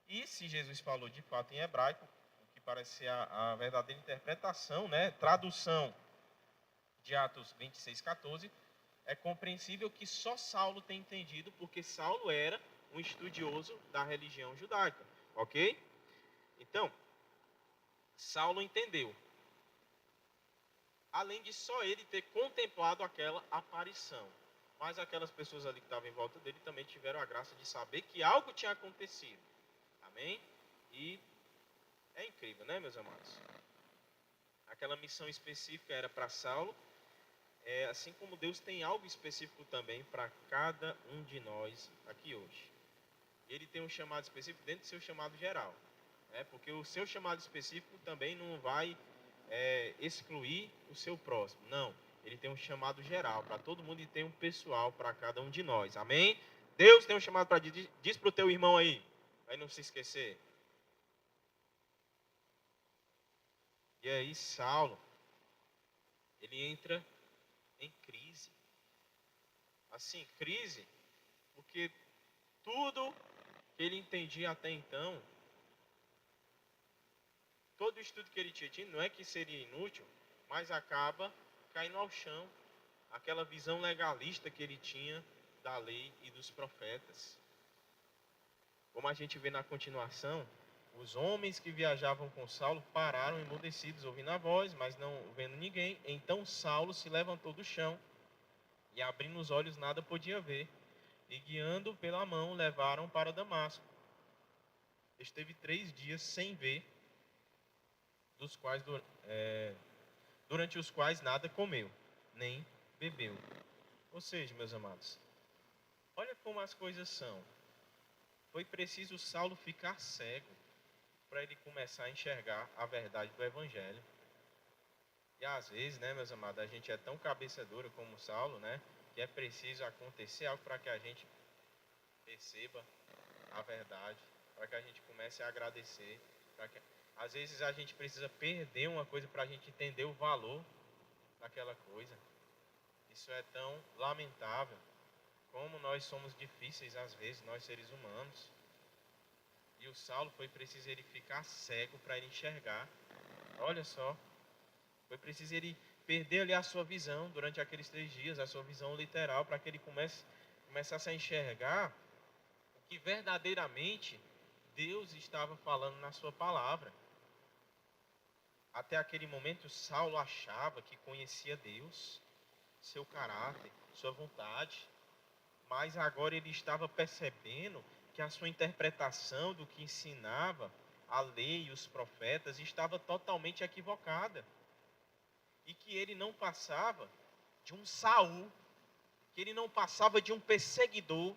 E se Jesus falou de fato em hebraico, o que parece ser a verdadeira interpretação, né? Tradução de Atos 26, 14, é compreensível que só Saulo tem entendido, porque Saulo era um estudioso da religião judaica, ok? Então, Saulo entendeu. Além de só ele ter contemplado aquela aparição. Mas aquelas pessoas ali que estavam em volta dele também tiveram a graça de saber que algo tinha acontecido. Amém? E é incrível, né, meus amados? Aquela missão específica era para Saulo. Assim como Deus tem algo específico também para cada um de nós aqui hoje. Ele tem um chamado específico dentro do seu chamado geral. Porque o seu chamado específico também não vai excluir o seu próximo. Não, ele tem um chamado geral para todo mundo e tem um pessoal para cada um de nós. Amém? Deus tem um chamado para diz para o teu irmão aí, para não se esquecer. E aí Saulo, ele entra em crise. Assim, crise, porque tudo que ele entendia até então, todo o estudo que ele tinha tido, não é que seria inútil, mas acaba caindo ao chão. Aquela visão legalista que ele tinha da lei e dos profetas. Como a gente vê na continuação, os homens que viajavam com Saulo pararam emudecidos, ouvindo a voz, mas não vendo ninguém. Então Saulo se levantou do chão e, abrindo os olhos, nada podia ver. E, guiando pela mão, levaram para Damasco. Esteve 3 dias sem ver, durante os quais nada comeu, nem bebeu. Ou seja, meus amados, olha como as coisas são. Foi preciso Saulo ficar cego para ele começar a enxergar a verdade do Evangelho. E às vezes, né, meus amados, a gente é tão cabeça dura como Saulo, né, que é preciso acontecer algo para que a gente perceba a verdade, para que a gente comece a agradecer. Às vezes a gente precisa perder uma coisa para a gente entender o valor daquela coisa. Isso é tão lamentável. Como nós somos difíceis às vezes, nós seres humanos. E o Saulo foi preciso ele ficar cego para ele enxergar. Olha só. Foi preciso ele perder ali a sua visão durante aqueles 3 dias, a sua visão literal, para que ele começasse a enxergar o que verdadeiramente Deus estava falando na sua palavra. Até aquele momento, Saulo achava que conhecia Deus, seu caráter, sua vontade. Mas agora ele estava percebendo que a sua interpretação do que ensinava a lei e os profetas estava totalmente equivocada. E que ele não passava de um Saul, que ele não passava de um perseguidor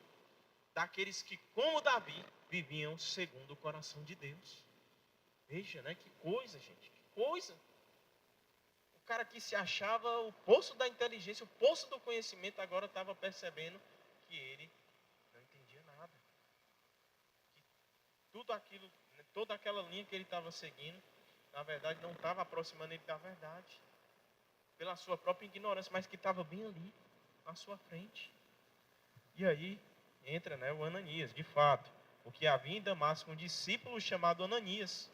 daqueles que, como Davi, viviam segundo o coração de Deus. Veja, né? Que coisa, gente, que coisa. O cara que se achava o poço da inteligência, o poço do conhecimento, agora estava percebendo que ele não entendia nada. Que tudo aquilo, toda aquela linha que ele estava seguindo, na verdade não estava aproximando ele da verdade. Pela sua própria ignorância, mas que estava bem ali, na sua frente. E aí entra, né, o Ananias, de fato. Porque havia em Damasco um discípulo chamado Ananias.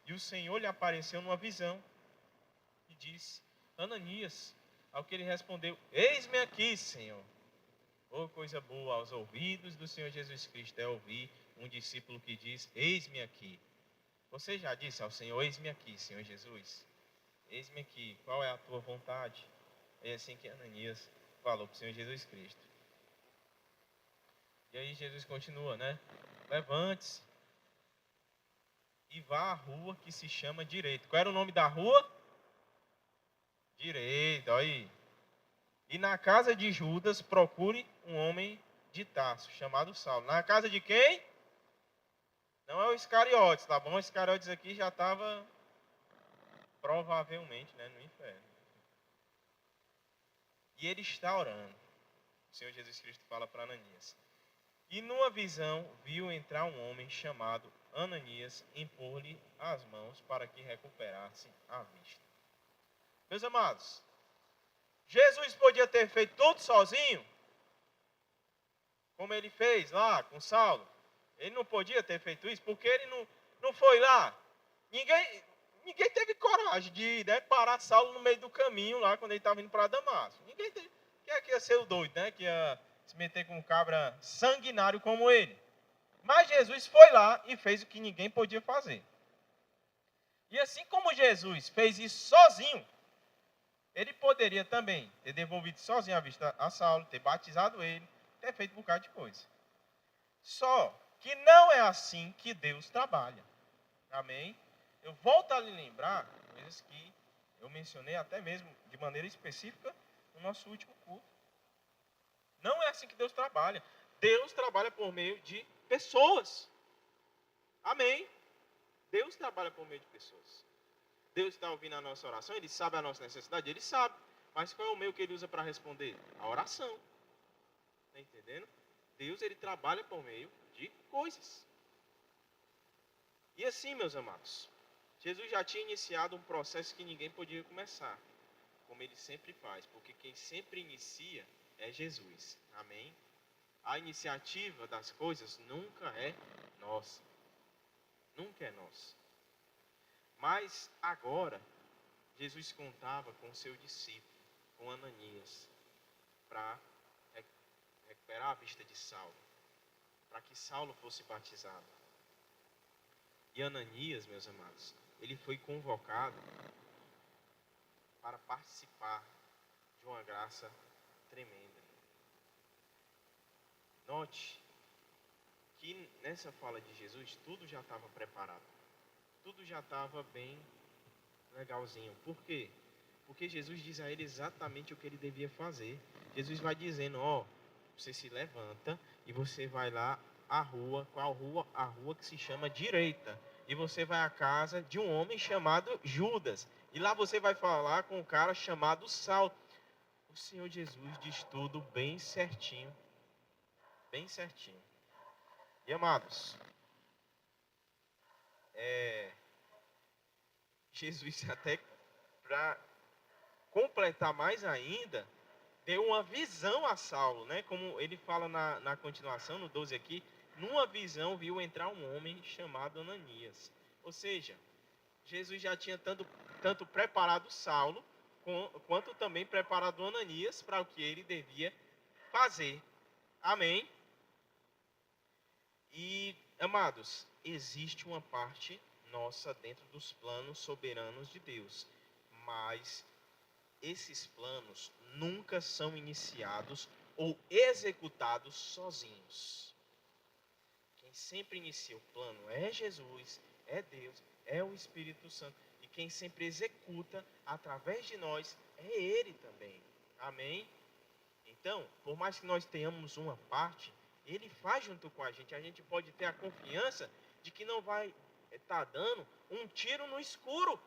E o Senhor lhe apareceu numa visão e disse: Ananias. Ao que ele respondeu: Eis-me aqui, Senhor. Oh, coisa boa aos ouvidos do Senhor Jesus Cristo é ouvir um discípulo que diz: Eis-me aqui. Você já disse ao Senhor: Eis-me aqui, Senhor Jesus? Eis-me aqui, qual é a tua vontade? É assim que Ananias falou para o Senhor Jesus Cristo. E aí Jesus continua, né? Levante-se e vá à rua que se chama Direito. Qual era o nome da rua? Direito, olha aí. E na casa de Judas procure um homem de Tarso, chamado Saulo. Na casa de quem? Não é o Iscariotes, tá bom? O Iscariotes aqui já estava provavelmente, né, no inferno. E ele está orando. O Senhor Jesus Cristo fala para Ananias. E numa visão viu entrar um homem chamado Ananias, impor-lhe as mãos para que recuperasse a vista. Meus amados, Jesus podia ter feito tudo sozinho, como ele fez lá com Saulo. Ele não podia ter feito isso, porque ele não foi lá. Ninguém teve coragem de, né, parar Saulo no meio do caminho lá, quando ele estava indo para Damasco. Ninguém teve. Quem é que ia ser o doido, né? Que ia se meter com um cabra sanguinário como ele. Mas Jesus foi lá e fez o que ninguém podia fazer. E assim como Jesus fez isso sozinho, ele poderia também ter devolvido sozinho a vista a Saulo, ter batizado ele, ter feito um bocado de coisa. Só que não é assim que Deus trabalha. Amém? Eu volto a lhe lembrar coisas que eu mencionei até mesmo de maneira específica no nosso último culto. Não é assim que Deus trabalha. Deus trabalha por meio de pessoas. Amém? Deus trabalha por meio de pessoas. Deus está ouvindo a nossa oração, Ele sabe a nossa necessidade, Ele sabe. Mas qual é o meio que Ele usa para responder? A oração. Está entendendo? Deus, Ele trabalha por meio de coisas. E assim, meus amados, Jesus já tinha iniciado um processo que ninguém podia começar, como Ele sempre faz, porque quem sempre inicia é Jesus. Amém? A iniciativa das coisas nunca é nossa. Nunca é nossa. Mas agora, Jesus contava com seu discípulo, com Ananias, para recuperar a vista de Saulo, para que Saulo fosse batizado. E Ananias, meus amados, ele foi convocado para participar de uma graça tremenda. Note que nessa fala de Jesus, tudo já estava preparado. Tudo já estava bem legalzinho. Por quê? Porque Jesus diz a ele exatamente o que ele devia fazer. Jesus vai dizendo, você se levanta e você vai lá à rua. Qual rua? A rua que se chama Direita. E você vai à casa de um homem chamado Judas. E lá você vai falar com um cara chamado Saulo. O Senhor Jesus diz tudo bem certinho. Bem certinho. E amados, Jesus até para completar mais ainda, deu uma visão a Saulo, né? Como ele fala na continuação, no 12 aqui, numa visão viu entrar um homem chamado Ananias. Ou seja, Jesus já tinha tanto preparado Saulo, quanto também preparado Ananias para o que ele devia fazer. Amém? E, amados, existe uma parte nossa dentro dos planos soberanos de Deus, mas esses planos nunca são iniciados ou executados sozinhos. Quem sempre inicia o plano é Jesus, é Deus, é o Espírito Santo. E quem sempre executa através de nós é Ele também. Amém? Então, por mais que nós tenhamos uma parte, Ele faz junto com a gente pode ter a confiança de que não vai estar dando um tiro no escuro.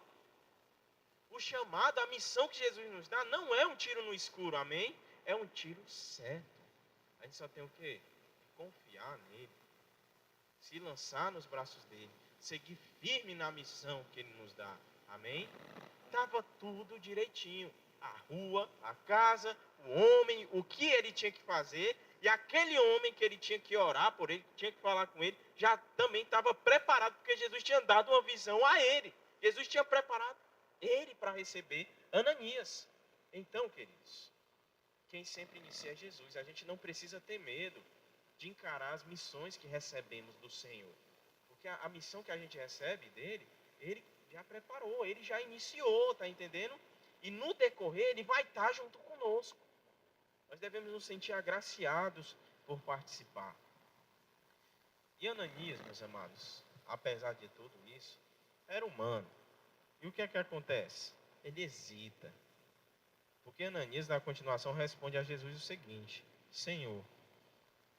O chamado, a missão que Jesus nos dá não é um tiro no escuro, amém? É um tiro certo. A gente só tem o quê? Confiar nele, se lançar nos braços dele, seguir firme na missão que ele nos dá, amém? Estava tudo direitinho. A rua, a casa, o homem, o que ele tinha que fazer, e aquele homem que ele tinha que orar por ele, tinha que falar com ele, já também estava preparado, porque Jesus tinha dado uma visão a ele. Jesus tinha preparado ele para receber Ananias. Então, queridos, quem sempre inicia é Jesus. A gente não precisa ter medo de encarar as missões que recebemos do Senhor, porque a missão que a gente recebe dele, ele já preparou, ele já iniciou, tá entendendo? E no decorrer, ele vai estar junto conosco. Nós devemos nos sentir agraciados por participar. E Ananias, meus amados, apesar de tudo isso, era humano. E o que é que acontece? Ele hesita. Porque Ananias, na continuação, responde a Jesus o seguinte: Senhor,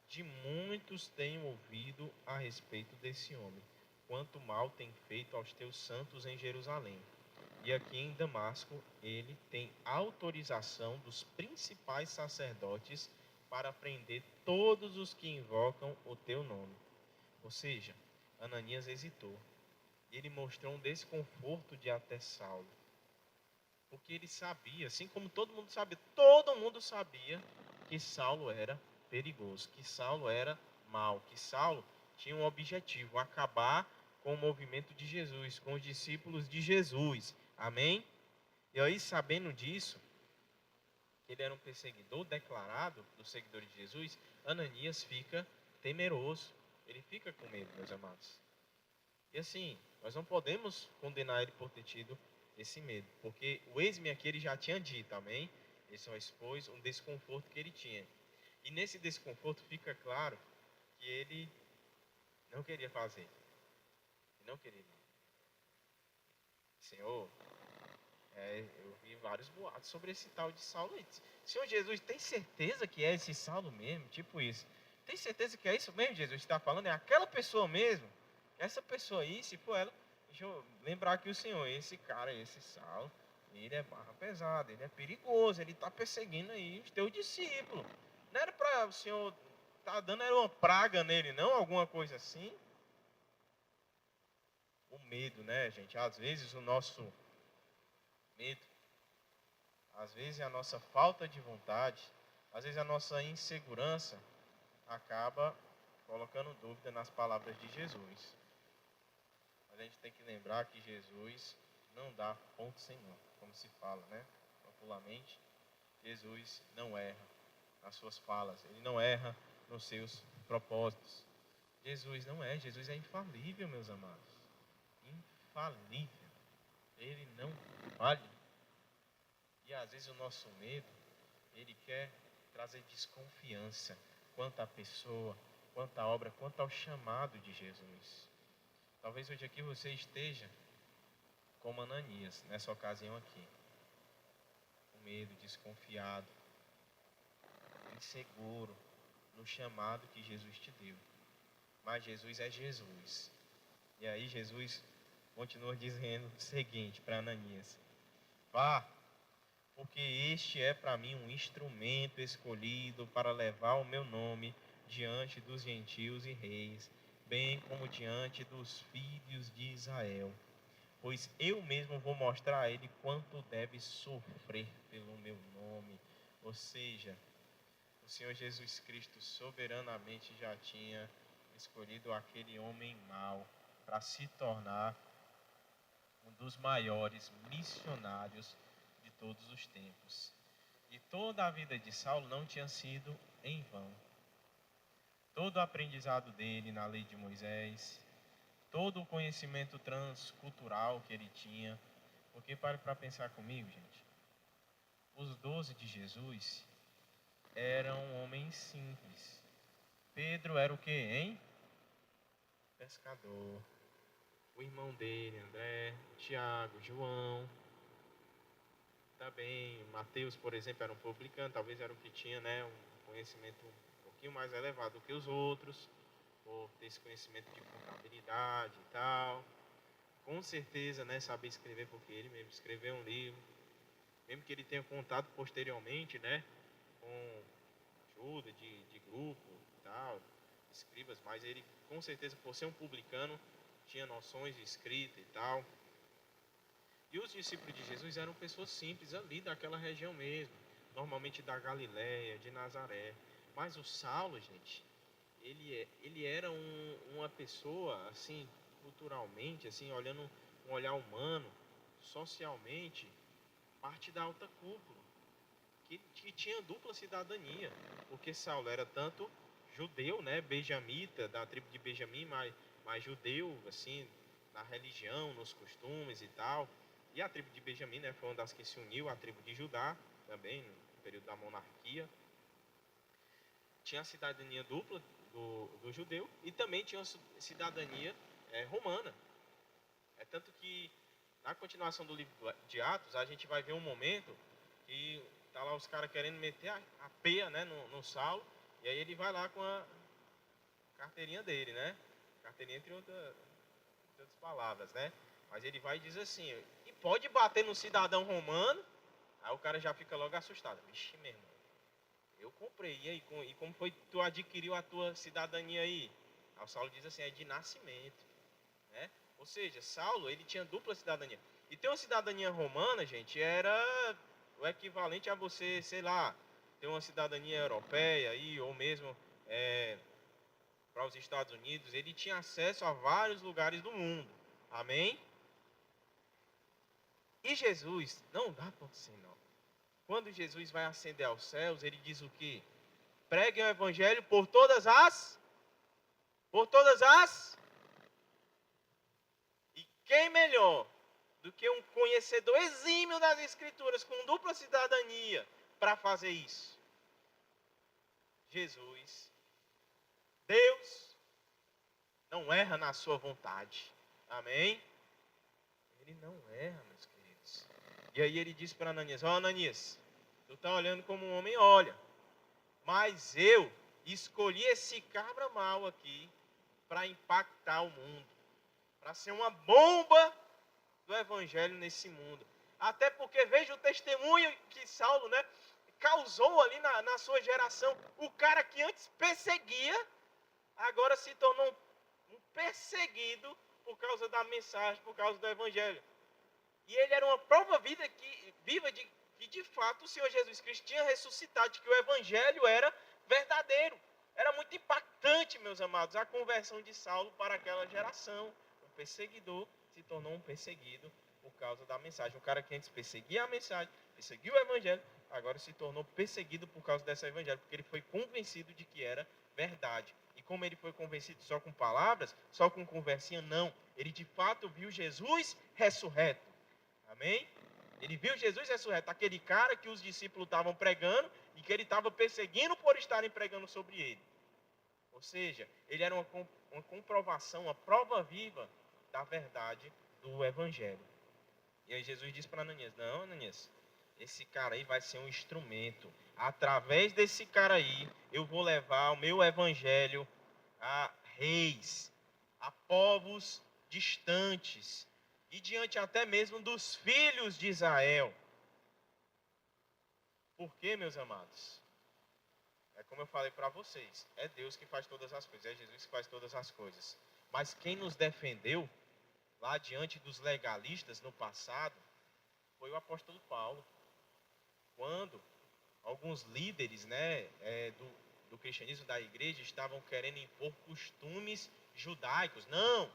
de muitos tenho ouvido a respeito desse homem, quanto mal tem feito aos teus santos em Jerusalém. E aqui em Damasco, ele tem autorização dos principais sacerdotes para prender todos os que invocam o teu nome. Ou seja, Ananias hesitou. Ele mostrou um desconforto de até Saulo. Porque ele sabia, assim como todo mundo sabia que Saulo era perigoso, que Saulo era mau, que Saulo tinha um objetivo: acabar com o movimento de Jesus, com os discípulos de Jesus. Amém? E aí, sabendo disso, que ele era um perseguidor declarado dos seguidores de Jesus, Ananias fica temeroso. Ele fica com medo, meus amados. E assim, nós não podemos condenar ele por ter tido esse medo, porque o ex-me aqui ele já tinha dito, amém? Ele só expôs um desconforto que ele tinha. E nesse desconforto fica claro que ele não queria fazer. Ele não queria. Senhor, eu vi vários boatos sobre esse tal de Saulo aí. Senhor Jesus, tem certeza que é esse Saulo mesmo? Tipo isso. Tem certeza que é isso mesmo, Jesus? Está falando? É aquela pessoa mesmo? Essa pessoa aí, se for ela, deixa eu lembrar aqui o Senhor, esse cara, esse Saulo, ele é barra pesada, ele é perigoso, ele está perseguindo aí os teus discípulos. Não era para o Senhor estar dando uma praga nele, não? Alguma coisa assim? O medo, né, gente? Às vezes o nosso medo, às vezes a nossa falta de vontade, às vezes a nossa insegurança acaba colocando dúvida nas palavras de Jesus. Mas a gente tem que lembrar que Jesus não dá ponto sem nó, como se fala, né? Popularmente, Jesus não erra nas suas falas, ele não erra nos seus propósitos. Jesus não é, Jesus é infalível, meus amados. Infalível. Ele não falha. E às vezes o nosso medo, ele quer trazer desconfiança quanto à pessoa, quanto à obra, quanto ao chamado de Jesus. Talvez hoje aqui você esteja como Ananias, nessa ocasião aqui. Com medo, desconfiado, inseguro no chamado que Jesus te deu. Mas Jesus é Jesus. E aí Jesus continua dizendo o seguinte para Ananias: vá, porque este é para mim um instrumento escolhido para levar o meu nome diante dos gentios e reis, bem como diante dos filhos de Israel. Pois eu mesmo vou mostrar a ele quanto deve sofrer pelo meu nome. Ou seja, o Senhor Jesus Cristo soberanamente já tinha escolhido aquele homem mau para se tornar um dos maiores missionários de todos os tempos. E toda a vida de Saulo não tinha sido em vão. Todo o aprendizado dele na lei de Moisés, todo o conhecimento transcultural que ele tinha, porque pare para pensar comigo, gente. Os 12 de Jesus eram homens simples. Pedro era o quê, hein? Pescador. O irmão dele, André, Tiago, João. Também Mateus, por exemplo, era um publicano, talvez era o que tinha, né, um conhecimento um pouquinho mais elevado do que os outros, por ter esse conhecimento de contabilidade e tal. Com certeza, né, saber escrever, porque ele mesmo escreveu um livro, mesmo que ele tenha contado posteriormente, né, com ajuda de grupo e tal, escribas, mas ele, com certeza, por ser um publicano, tinha noções de escrita e tal. E os discípulos de Jesus eram pessoas simples ali daquela região mesmo, normalmente da Galileia, de Nazaré. Mas o Saulo, gente, ele era uma pessoa, assim, culturalmente, assim, olhando um olhar humano, socialmente, parte da alta cúpula, que tinha dupla cidadania, porque Saulo era tanto judeu, né, benjamita, da tribo de Benjamim, mas judeu, assim, na religião, nos costumes e tal. E a tribo de Benjamim, né, foi uma das que se uniu à tribo de Judá, também, no período da monarquia. Tinha a cidadania dupla do judeu e também tinha a cidadania romana. É tanto que, na continuação do livro de Atos, a gente vai ver um momento que tá lá os caras querendo meter a peia, né, no Saulo, e aí ele vai lá com a carteirinha dele, né? Carteirinha entre outras palavras, né? Mas ele vai e diz assim: e pode bater no cidadão romano? Aí o cara já fica logo assustado. Vixe, meu irmão, eu comprei. E aí, e como foi que tu adquiriu a tua cidadania aí? Aí o Saulo diz assim: é de nascimento, né? Ou seja, Saulo, ele tinha dupla cidadania. E ter uma cidadania romana, gente, era o equivalente a você, sei lá, ter uma cidadania europeia aí, ou mesmo para os Estados Unidos. Ele tinha acesso a vários lugares do mundo. Amém? E Jesus não dá ponto sem nó. Quando Jesus vai ascender aos céus, ele diz o quê? Preguem o evangelho por todas as... E quem melhor do que um conhecedor exímio das Escrituras, com dupla cidadania, para fazer isso? Jesus. Deus não erra na sua vontade. Amém? Ele não erra, meus queridos. E aí ele disse para Ananias: ó, Ananias, tu está olhando como um homem olha, mas eu escolhi esse cabra mau aqui para impactar o mundo, para ser uma bomba do evangelho nesse mundo. Até porque veja o testemunho que Saulo, né, causou ali na sua geração. O cara que antes perseguia, agora se tornou um perseguido por causa da mensagem, por causa do evangelho. E ele era uma prova viva de que de fato o Senhor Jesus Cristo tinha ressuscitado, de que o evangelho era verdadeiro. Era muito impactante, meus amados, a conversão de Saulo para aquela geração. Um perseguidor se tornou um perseguido por causa da mensagem. Um cara que antes perseguia a mensagem, perseguiu o evangelho, agora se tornou perseguido por causa desse evangelho, porque ele foi convencido de que era verdade. E como ele foi convencido só com palavras, só com conversinha, não. Ele de fato viu Jesus ressurreto. Amém? Ele viu Jesus ressurreto, aquele cara que os discípulos estavam pregando e que ele estava perseguindo por estarem pregando sobre ele. Ou seja, ele era uma comprovação, uma prova viva da verdade do evangelho. E aí Jesus disse para Ananias: não, Ananias, esse cara aí vai ser um instrumento. Através desse cara aí, eu vou levar o meu evangelho a reis, a povos distantes e diante até mesmo dos filhos de Israel. Por quê, meus amados? É como eu falei para vocês, é Deus que faz todas as coisas, é Jesus que faz todas as coisas. Mas quem nos defendeu lá diante dos legalistas no passado foi o apóstolo Paulo. Quando alguns líderes, né, do cristianismo, da igreja, estavam querendo impor costumes judaicos. Não,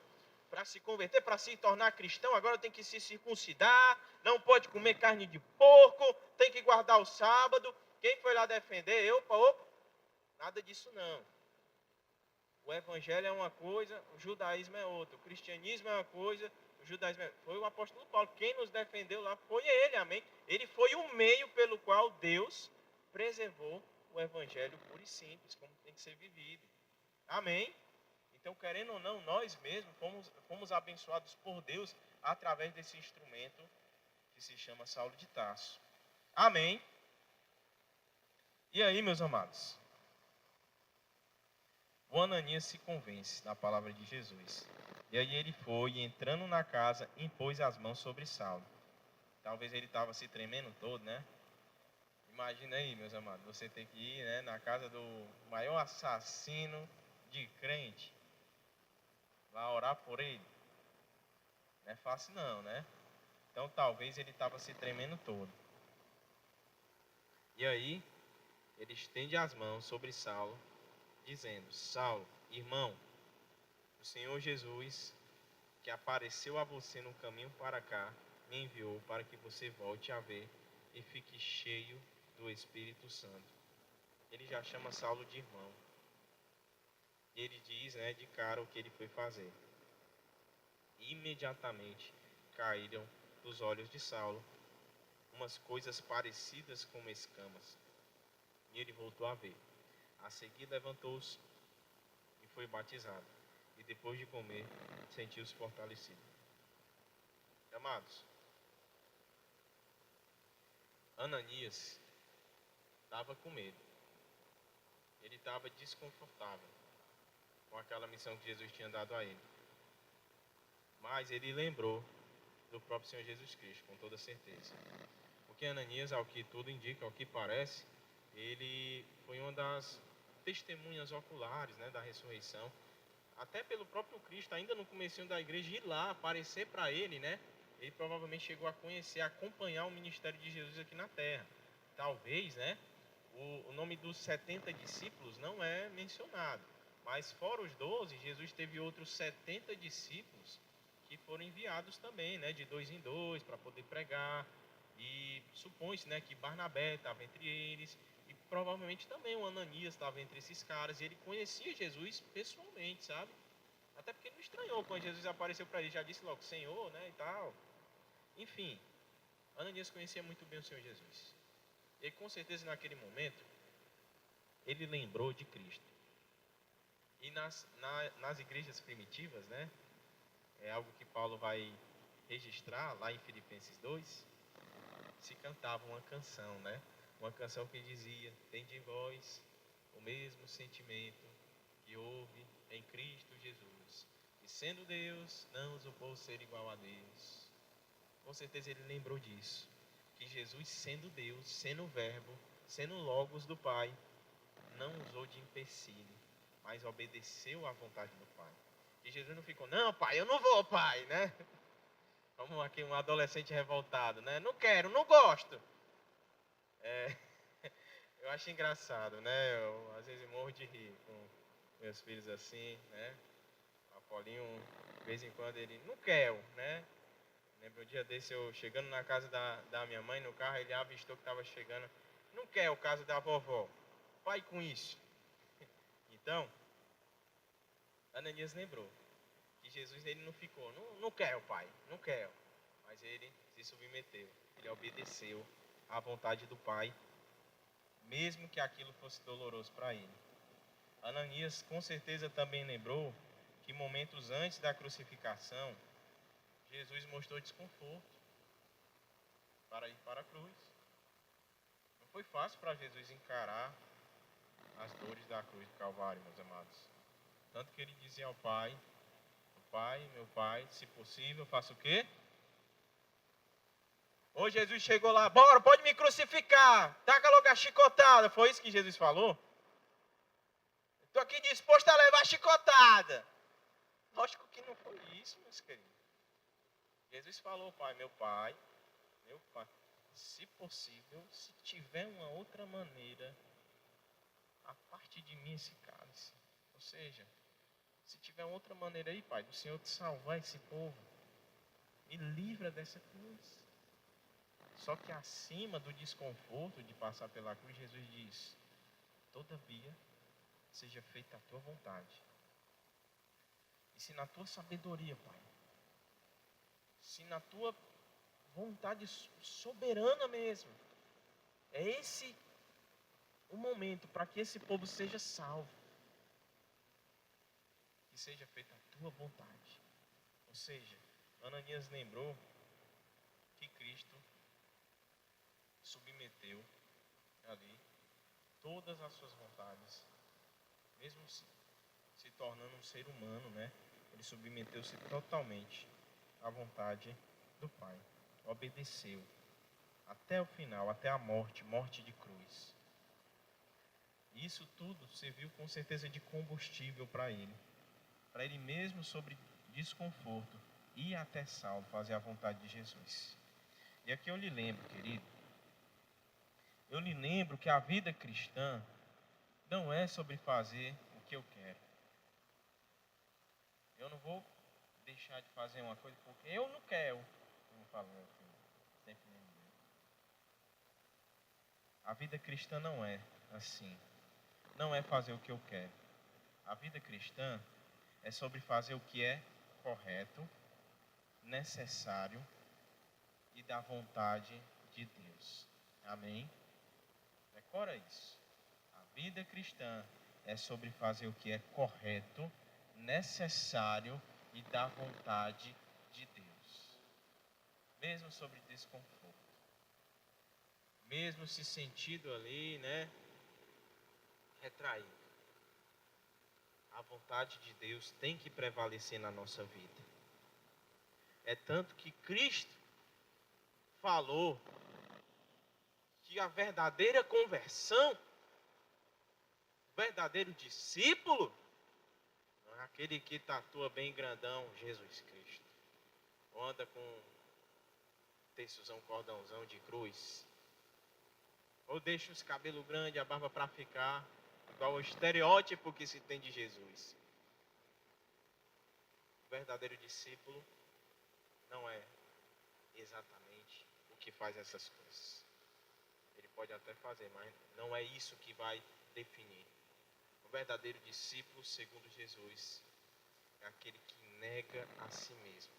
para se converter, para se tornar cristão, agora tem que se circuncidar, não pode comer carne de porco, tem que guardar o sábado. Quem foi lá defender? Opa, nada disso não. O evangelho é uma coisa, o judaísmo é outra. O cristianismo é uma coisa, o judaísmo é outra. Foi o apóstolo Paulo. Quem nos defendeu lá foi ele, amém? Ele foi o meio pelo qual Deus preservou o evangelho puro e simples, como tem que ser vivido. Amém? Então, querendo ou não, nós mesmos fomos abençoados por Deus através desse instrumento que se chama Saulo de Tarso. Amém? E aí, meus amados? O Ananias se convence da palavra de Jesus. E aí ele foi, entrando na casa, impôs as mãos sobre Saulo. Talvez ele estava se tremendo todo, né? Imagina aí, meus amados, você tem que ir, né, na casa do maior assassino de crente. Lá orar por ele. Não é fácil não, né? Então talvez ele estava se tremendo todo. E aí, ele estende as mãos sobre Saulo, dizendo: Saulo, irmão, o Senhor Jesus, que apareceu a você no caminho para cá, me enviou para que você volte a ver e fique cheio do Espírito Santo. Ele já chama Saulo de irmão. E ele diz, né, de cara o que ele foi fazer. Imediatamente caíram dos olhos de Saulo umas coisas parecidas com escamas. E ele voltou a ver. A seguir levantou-se e foi batizado. E depois de comer, sentiu-se fortalecido. Amados, Ananias estava com medo. Ele estava desconfortável com aquela missão que Jesus tinha dado a ele. Mas ele lembrou do próprio Senhor Jesus Cristo, com toda certeza. Porque Ananias, ao que tudo indica, ao que parece, ele foi uma das testemunhas oculares, né, da ressurreição. Até pelo próprio Cristo, ainda no comecinho da igreja, ir lá, aparecer para ele, né? Ele provavelmente chegou a conhecer, a acompanhar o ministério de Jesus aqui na terra. Talvez, né, o nome dos 70 discípulos não é mencionado. Mas fora os 12, Jesus teve outros 70 discípulos que foram enviados também, né, de 2 em 2, para poder pregar. E supõe-se, né, que Barnabé estava entre eles. E provavelmente também o Ananias estava entre esses caras. E ele conhecia Jesus pessoalmente, sabe? Até porque ele não estranhou quando Jesus apareceu para ele. Já disse logo, Senhor, né, e tal. Enfim, Ananias conhecia muito bem o Senhor Jesus. E com certeza naquele momento, ele lembrou de Cristo. E nas igrejas primitivas, né, é algo que Paulo vai registrar lá em Filipenses 2, se cantava uma canção, né? Uma canção que dizia: tende em vós o mesmo sentimento que houve em Cristo Jesus, e sendo Deus, não usou ser igual a Deus. Com certeza ele lembrou disso, que Jesus, sendo Deus, sendo o Verbo, sendo o Logos do Pai, não usou de empecilho, mas obedeceu à vontade do Pai. E Jesus não ficou: não, pai, eu não vou, pai, né? Como aqui um adolescente revoltado, né? Não quero, não gosto. Eu acho engraçado, né? Eu às vezes morro de rir com meus filhos assim, né? O Apolinho vez em quando ele, não quero, né? Lembro um dia desse eu chegando na casa da minha mãe no carro, ele avistou que estava chegando. Não quer o caso da vovó. Vai com isso. Então, Ananias lembrou que Jesus ele não ficou, não quero, pai, não quero. Mas ele se submeteu, ele obedeceu à vontade do Pai, mesmo que aquilo fosse doloroso para ele. Ananias com certeza também lembrou que momentos antes da crucificação, Jesus mostrou desconforto para ir para a cruz. Não foi fácil para Jesus encarar as dores da cruz do Calvário, meus amados. Tanto que ele dizia ao Pai, meu Pai, se possível, faça o quê? Ou Jesus chegou lá, bora, pode me crucificar, taca logo a chicotada. Foi isso que Jesus falou? Estou aqui disposto a levar a chicotada. Lógico que não foi isso, meus queridos. Jesus falou, meu Pai, se possível, se tiver uma outra maneira, a parte de mim esse cálice. Ou seja, se tiver outra maneira aí, Pai, do Senhor te salvar esse povo, me livra dessa cruz. Só que acima do desconforto de passar pela cruz, Jesus diz, todavia, seja feita a tua vontade. E se na tua sabedoria, Pai, se na tua vontade soberana mesmo, é esse o momento para que esse povo seja salvo, que seja feita a tua vontade. Ou seja, Ananias lembrou que Cristo submeteu ali todas as suas vontades, mesmo se tornando um ser humano, né? Ele submeteu-se totalmente à vontade do Pai, obedeceu até o final, até a morte de cruz. E isso tudo serviu com certeza de combustível para ele mesmo sobre desconforto, ir até salvo, fazer a vontade de Jesus. E aqui eu lhe lembro, querido, eu lhe lembro que a vida cristã não é sobre fazer o que eu quero. Eu não vou deixar de fazer uma coisa porque eu não quero. Como falo meu filho, sempre lembro. A vida cristã não é assim. Não é fazer o que eu quero. A vida cristã é sobre fazer o que é correto, necessário e da vontade de Deus. Amém? Decora isso. A vida cristã é sobre fazer o que é correto, necessário e da vontade de Deus. Mesmo sobre desconforto. Mesmo se sentindo ali, né, retraído. A vontade de Deus tem que prevalecer na nossa vida. É tanto que Cristo falou que a verdadeira conversão, o verdadeiro discípulo, não é aquele que tatua bem grandão Jesus Cristo, ou anda com terçozão, cordãozão de cruz, ou deixa os cabelos grandes, a barba para ficar, igual o estereótipo que se tem de Jesus. O verdadeiro discípulo não é exatamente o que faz essas coisas. Ele pode até fazer, mas não é isso que vai definir. O verdadeiro discípulo, segundo Jesus, é aquele que nega a si mesmo,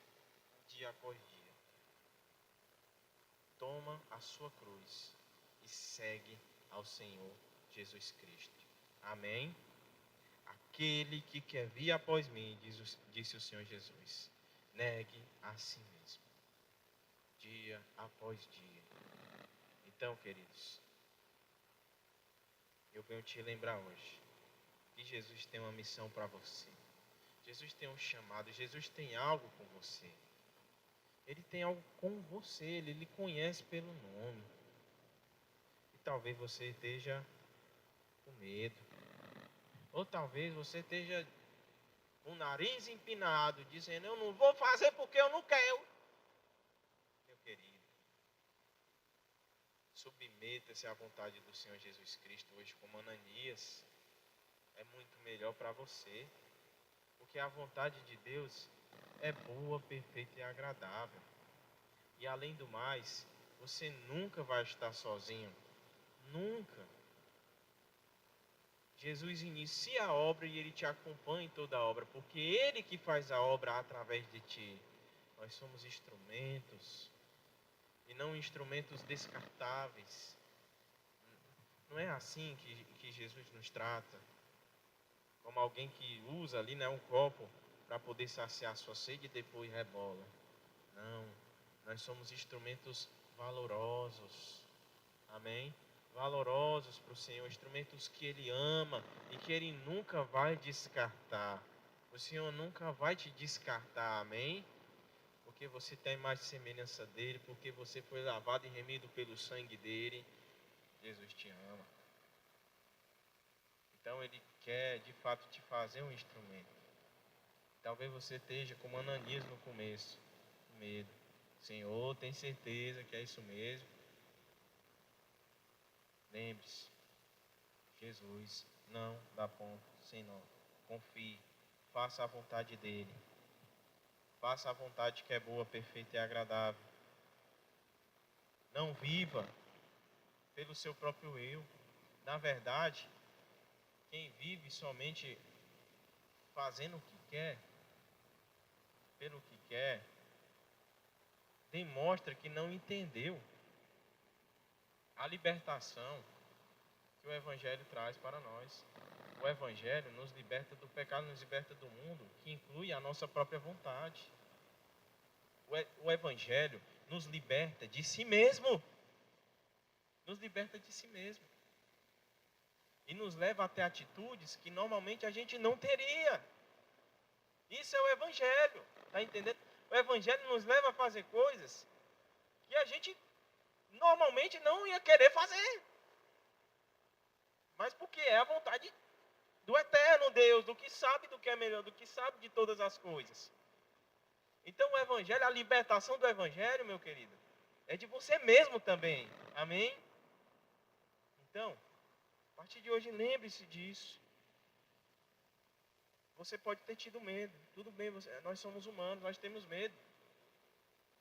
dia após dia. Toma a sua cruz e segue ao Senhor Jesus Cristo. Amém? Aquele que quer vir após mim, disse o Senhor Jesus, negue a si mesmo, dia após dia. Então, queridos, eu venho te lembrar hoje que Jesus tem uma missão para você. Jesus tem um chamado, Jesus tem algo com você. Ele tem algo com você, ele lhe conhece pelo nome. E talvez você esteja com medo. Ou talvez você esteja com o nariz empinado, dizendo, eu não vou fazer porque eu não quero. Meu querido, submeta-se à vontade do Senhor Jesus Cristo hoje como Ananias. É muito melhor para você. Porque a vontade de Deus é boa, perfeita e agradável. E além do mais, você nunca vai estar sozinho. Nunca. Jesus inicia a obra e Ele te acompanha em toda a obra, porque Ele que faz a obra através de ti. Nós somos instrumentos, e não instrumentos descartáveis. Não é assim que Jesus nos trata, como alguém que usa ali, né, um copo para poder saciar sua sede e depois rebola. Não, nós somos instrumentos valorosos. Amém? Valorosos para o Senhor, instrumentos que Ele ama e que Ele nunca vai descartar. O Senhor nunca vai te descartar, amém? Porque você tem mais semelhança dEle, porque você foi lavado e remido pelo sangue dEle. Jesus te ama. Então Ele quer de fato te fazer um instrumento. Talvez você esteja como Ananias no começo, com medo. Senhor, tem certeza que é isso mesmo? Lembre-se, Jesus não dá ponto sem nó. Confie, faça a vontade dEle. Faça a vontade que é boa, perfeita e agradável. Não viva pelo seu próprio eu. Na verdade, quem vive somente fazendo o que quer, pelo que quer, demonstra que não entendeu a libertação que o Evangelho traz para nós. O Evangelho nos liberta do pecado, nos liberta do mundo, que inclui a nossa própria vontade. O Evangelho nos liberta de si mesmo. Nos liberta de si mesmo. E nos leva até atitudes que normalmente a gente não teria. Isso é o Evangelho. Está entendendo? O Evangelho nos leva a fazer coisas que a gente normalmente não ia querer fazer. Mas porque é a vontade do eterno Deus, do que sabe do que é melhor, do que sabe de todas as coisas. Então o Evangelho, a libertação do Evangelho, meu querido, é de você mesmo também. Amém? Então, a partir de hoje, lembre-se disso. Você pode ter tido medo. Tudo bem, nós somos humanos, nós temos medo.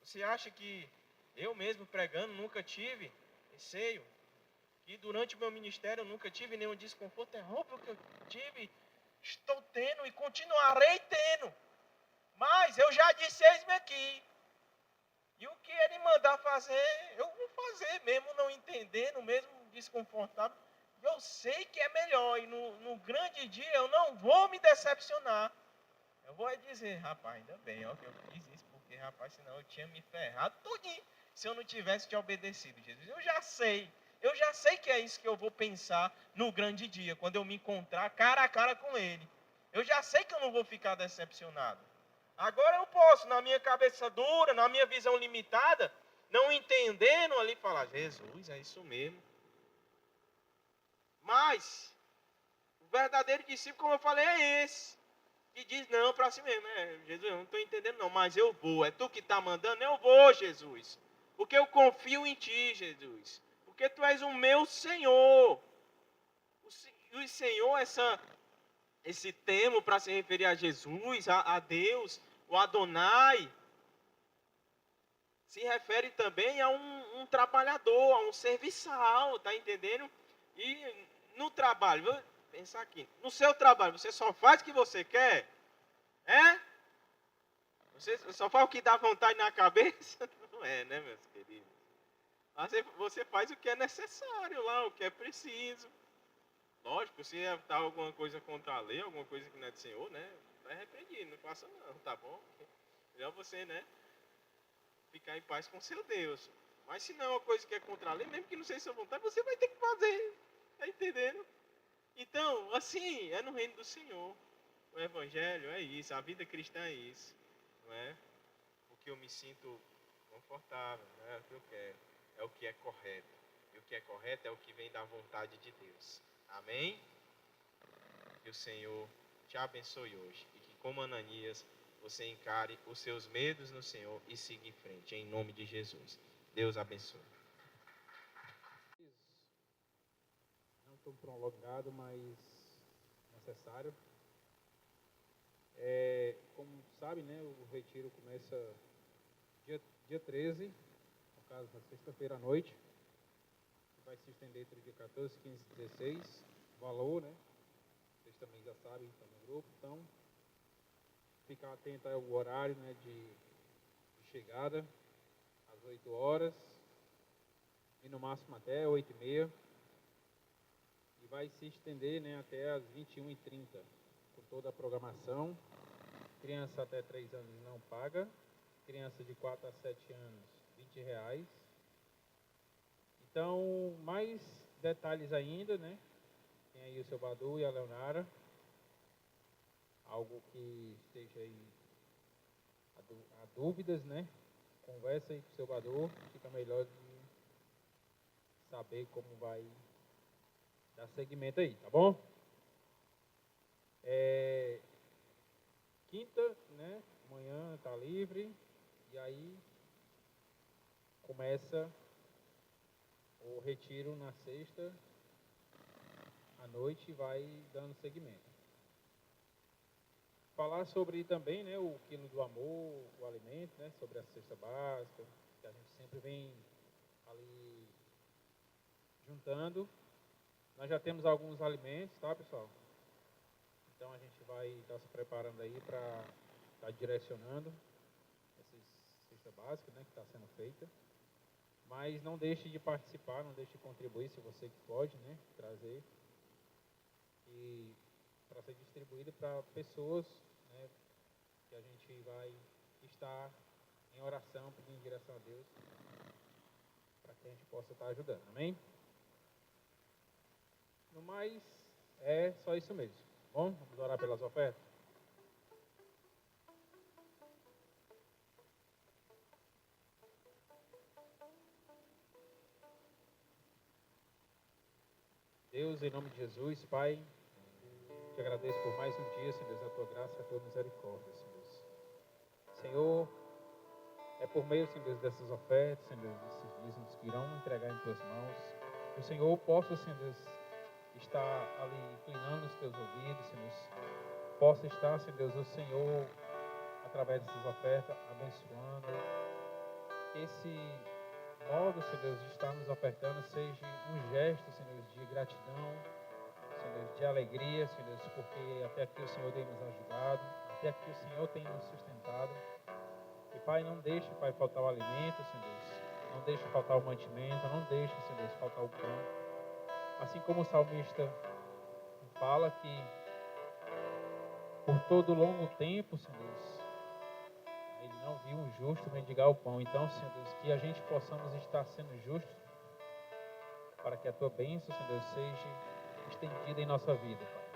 Você acha que eu mesmo pregando nunca tive receio? Que durante o meu ministério eu nunca tive nenhum desconforto? É óbvio que eu tive, estou tendo e continuarei tendo. Mas eu já disse, eis-me aqui. E o que Ele mandar fazer, eu vou fazer, mesmo não entendendo, mesmo desconfortável. Eu sei que é melhor e no grande dia eu não vou me decepcionar. Eu vou dizer, rapaz, ainda bem ó, que eu fiz isso, porque, rapaz, senão eu tinha me ferrado tudinho se eu não tivesse te obedecido, Jesus. Eu já sei que é isso que eu vou pensar no grande dia, quando eu me encontrar cara a cara com Ele. Eu já sei que eu não vou ficar decepcionado. Agora eu posso, na minha cabeça dura, na minha visão limitada, não entendendo ali, falar, Jesus, é isso mesmo. Mas, o verdadeiro discípulo, como eu falei, é esse. Que diz não para si mesmo. Jesus, eu não estou entendendo não, mas eu vou. É tu que está mandando? Eu vou, Jesus. Porque eu confio em ti, Jesus. Porque tu és o meu Senhor. O Senhor, esse termo para se referir a Jesus, a Deus, o Adonai, se refere também a um trabalhador, a um serviçal, tá entendendo? E no trabalho, vou pensar aqui, no seu trabalho, você só faz o que você quer? É? Você só faz o que dá vontade na cabeça? Não é, né, meus queridos? Mas você faz o que é necessário lá, o que é preciso. Lógico, se está alguma coisa contra a lei, alguma coisa que não é do Senhor, né? Está repreendido, não faça não, tá bom? Melhor você, né? Ficar em paz com seu Deus. Mas se não é uma coisa que é contra a lei, mesmo que não seja sua vontade, você vai ter que fazer. Tá entendendo? Então, assim, é no reino do Senhor. O Evangelho é isso, a vida cristã é isso. Não é? Porque eu me sinto confortável, não é o que eu quero, é o que é correto. E o que é correto é o que vem da vontade de Deus. Amém? Que o Senhor te abençoe hoje. E que como Ananias, você encare os seus medos no Senhor e siga em frente. Em nome de Jesus. Deus abençoe. Não tão prolongado, mas necessário. Como sabe, né, o retiro começa dia 13, no caso, na sexta-feira à noite. Vai se estender entre o dia 14, 15 e 16. Valor, né? Vocês também já sabem, estão no grupo. Então, ficar atento ao horário, né, de chegada, às 8 horas. E no máximo até 8h30. E vai se estender, né, até às 21h30, com toda a programação. Criança até 3 anos não paga. Criança de 4 a 7 anos, R$20. Então, mais detalhes ainda, né? Tem aí o seu Badu e a Leonara. Algo que esteja aí a dúvidas, né? Conversa aí com o seu Badu. Fica melhor de saber como vai dar seguimento aí, tá bom? Quinta, né? Amanhã tá livre. E aí começa o retiro na sexta à noite e vai dando seguimento. Falar sobre também, né, o quilo do amor, o alimento, né, sobre a cesta básica, que a gente sempre vem ali juntando. Nós já temos alguns alimentos, tá, pessoal? Então a gente vai estar se preparando aí para estar direcionando essa cesta básica, né, que está sendo feita. Mas não deixe de participar, não deixe de contribuir, se você que pode, né, trazer. E para ser distribuído para pessoas, né, que a gente vai estar em oração, pedindo direção a Deus, para que a gente possa estar ajudando, amém? No mais, é só isso mesmo. Bom, vamos orar pelas ofertas? Deus, em nome de Jesus, Pai, te agradeço por mais um dia, Senhor Deus, a tua graça e a tua misericórdia, Senhor Deus. Senhor, é por meio, Senhor Deus, dessas ofertas, Senhor Deus, desses dízimos que irão entregar em tuas mãos, que o Senhor possa, Senhor Deus, estar ali inclinando os teus ouvidos, Senhor Deus, possa estar, Senhor Deus, o Senhor, através dessas ofertas, abençoando, que esse modo, Senhor Deus, de estar nos ofertando seja um gesto, Senhor Deus, de gratidão, Senhor Deus, de alegria, Senhor Deus, porque até aqui o Senhor tem nos ajudado, até aqui o Senhor tem nos sustentado. E, Pai, não deixe, Pai, faltar o alimento, Senhor Deus, não deixe faltar o mantimento, não deixe, Senhor Deus, faltar o pão. Assim como o salmista fala que por todo longo tempo, Senhor Deus, ele não viu um justo mendigar o pão. Então, Senhor Deus, que a gente possamos estar sendo justos para que a tua bênção, Senhor Deus, seja estendida em nossa vida, Pai.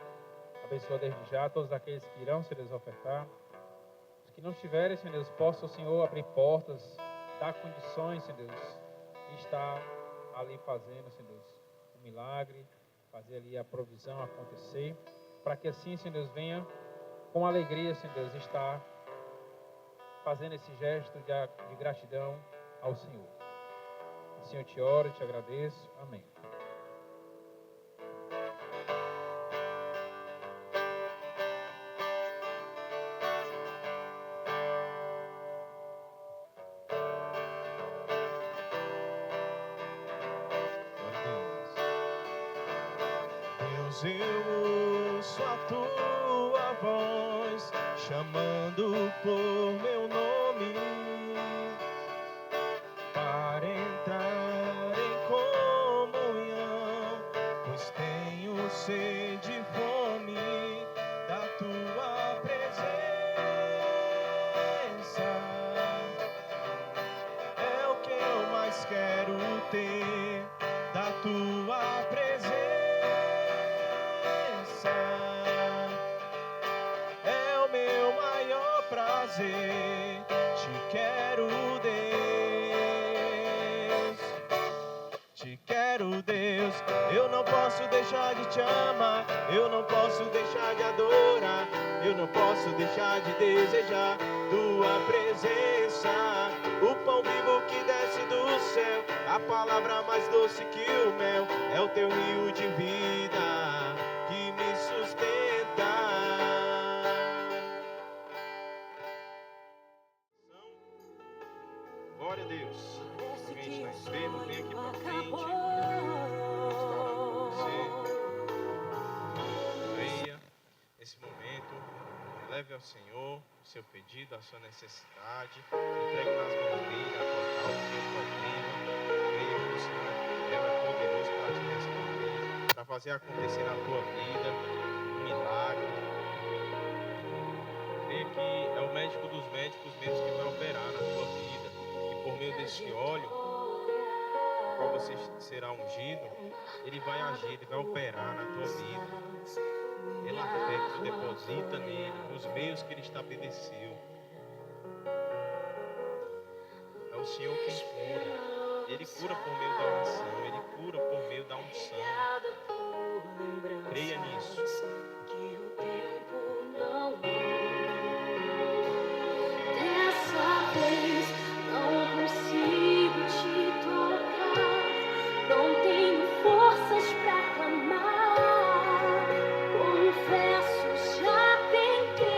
Abençoa desde já todos aqueles que irão, Senhor Deus, ofertar. Os que não estiverem, Senhor Deus, possa o Senhor abrir portas, dar condições, Senhor Deus, de estar ali fazendo, Senhor Deus, um milagre, fazer ali a provisão acontecer, para que assim, Senhor Deus, venha com alegria, Senhor Deus, estar fazendo esse gesto de gratidão ao Senhor. Assim eu te oro e te agradeço. Amém. Deus, eu ouço a tua voz chamando por meu nome para entrar em comunhão, pois tenho sede e fome da tua presença. É o que eu mais quero ter, da tua presença. É o meu maior prazer, te quero, Deus. Te quero, Deus. Eu não posso deixar de te amar, eu não posso deixar de adorar, eu não posso deixar de desejar tua presença. O pão vivo que desce do céu, a palavra mais doce que o mel, é o teu rio de vida que me sustenta. leve ao Senhor o seu pedido, a sua necessidade, entregue nas mãos dele a tua causa, o teu problema. Creia que o Senhor é fiel, é poderoso para te responder, para fazer acontecer na tua vida um milagre. Creia que é o médico dos médicos mesmo que vai operar na tua vida, e por meio desse óleo, qual você será ungido, ele vai agir, ele vai operar na tua vida. Pela fé que tu deposita nele, nos meios que ele estabeleceu. É o Senhor quem cura. Ele cura por meio da oração, ele cura por meio da unção. Creia nisso. Dessa vez não consigo te tocar, não tenho forças pra clamar. Confesso, já tentei.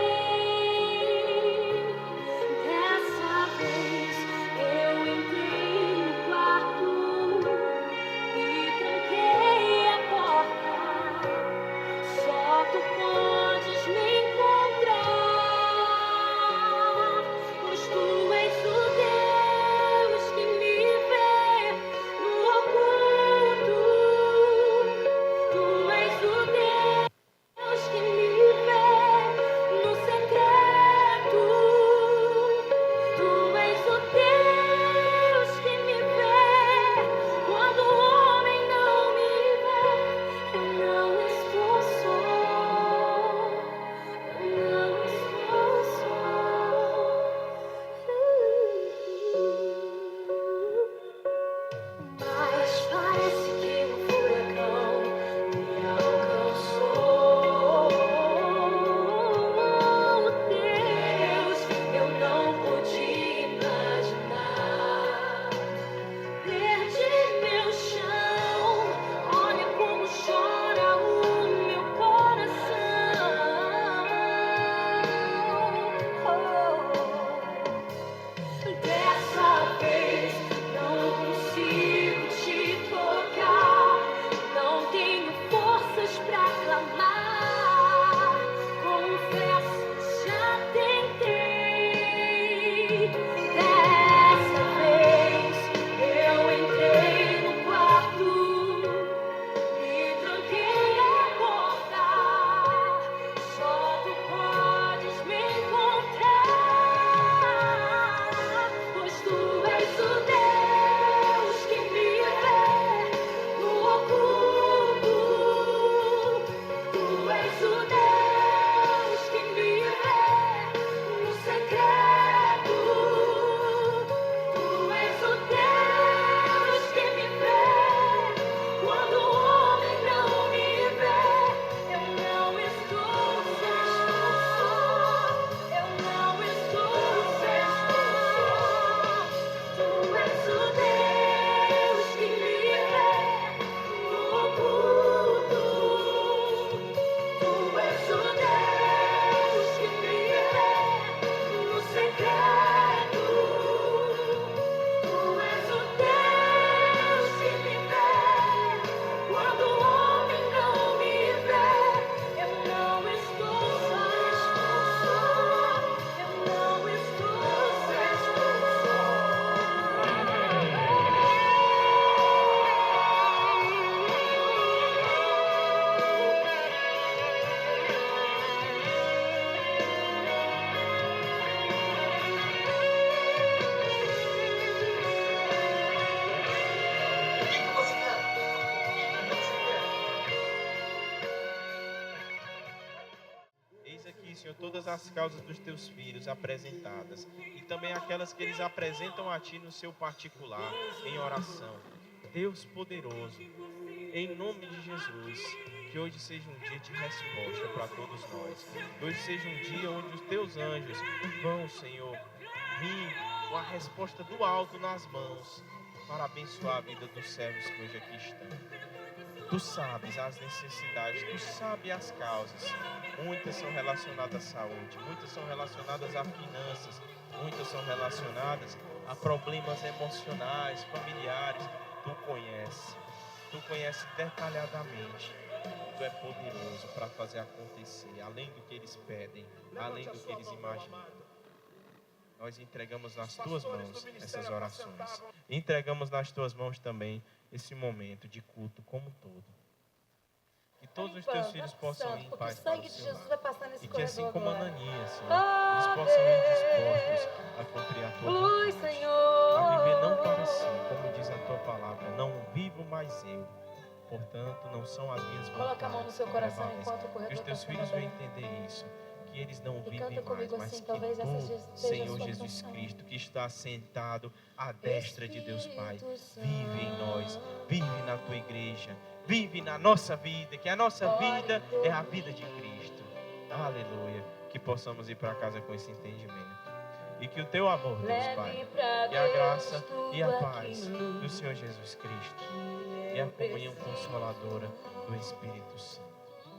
Dessa vez eu entrei no quarto e tranquei a porta. Só tu podes me encontrar, pois tu és o Deus que me vê no oculto. Tu és o Deus que me vê no secreto. Tu és o Deus que me vê quando o homem não me vê. Eu não estou só, eu não estou só. Mas parece que um furacão me alcançou. Deus, eu não podia imaginar. Perdi meu chão, olha como chora o meu coração. Dessa vez não consigo te tocar, não tenho forças pra clamar. Confesso, já tentei. Dessa vez eu entrei no quarto e tranquei a porta. Só tu podes me encontrar, pois tu és o Deus que me vê no oculto. Tu és o Deus que me vê no secreto. Tu és o Deus que me vê quando o homem não me vê. Eu não estou só, eu não estou só. Tu és o Deus que me vê no oculto. Tu és o Deus que me vê no secreto. Tu és o Deus que me vê quando o homem não me vê. Eu não estou só, eu não estou Eis aqui, Senhor, todas as causas dos teus filhos apresentadas, e também aquelas que eles apresentam a ti no seu particular, em oração. Deus poderoso, em nome de Jesus, que hoje seja um dia de resposta para todos nós. Que hoje seja um dia onde os teus anjos vão, Senhor, vir com a resposta do alto nas mãos, para abençoar a vida dos servos que hoje aqui estão. Tu sabes as necessidades, tu sabes as causas. Muitas são relacionadas à saúde, muitas são relacionadas a finanças, muitas são relacionadas a problemas emocionais, familiares. Tu conheces detalhadamente. Tu é poderoso para fazer acontecer, além do que eles pedem, além do que eles imaginam. Nós entregamos nas Tuas mãos essas orações. Entregamos nas Tuas mãos também esse momento de culto como um todo. Que todos os Teus filhos possam ir em paz para o Seu lar. E que assim como Ananias, Senhor, eles possam ir dispostos a cumprir a Tua vontade. A viver não para si, como diz a Tua palavra, não vivo mais eu. Portanto, não são as minhas vontades. Coloca a mão no seu coração enquanto o Que corredor os Teus está filhos sendo vão aberto. entender isso. Que eles não E vivem canta mais, comigo mas assim, que talvez essa seja tu, a Senhor sua Jesus canção. Cristo, que está sentado à destra de Deus Pai, vive em nós, vive na Tua igreja, vive na nossa vida, que a nossa vida é a vida de Cristo. Aleluia. Que possamos ir para casa com esse entendimento. E que o Teu amor, Deus Pai, e a graça e a paz do Senhor Jesus Cristo e a comunhão consoladora do Espírito Santo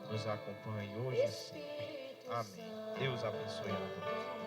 nos acompanhe hoje e sempre. Amém. Deus abençoe a todos.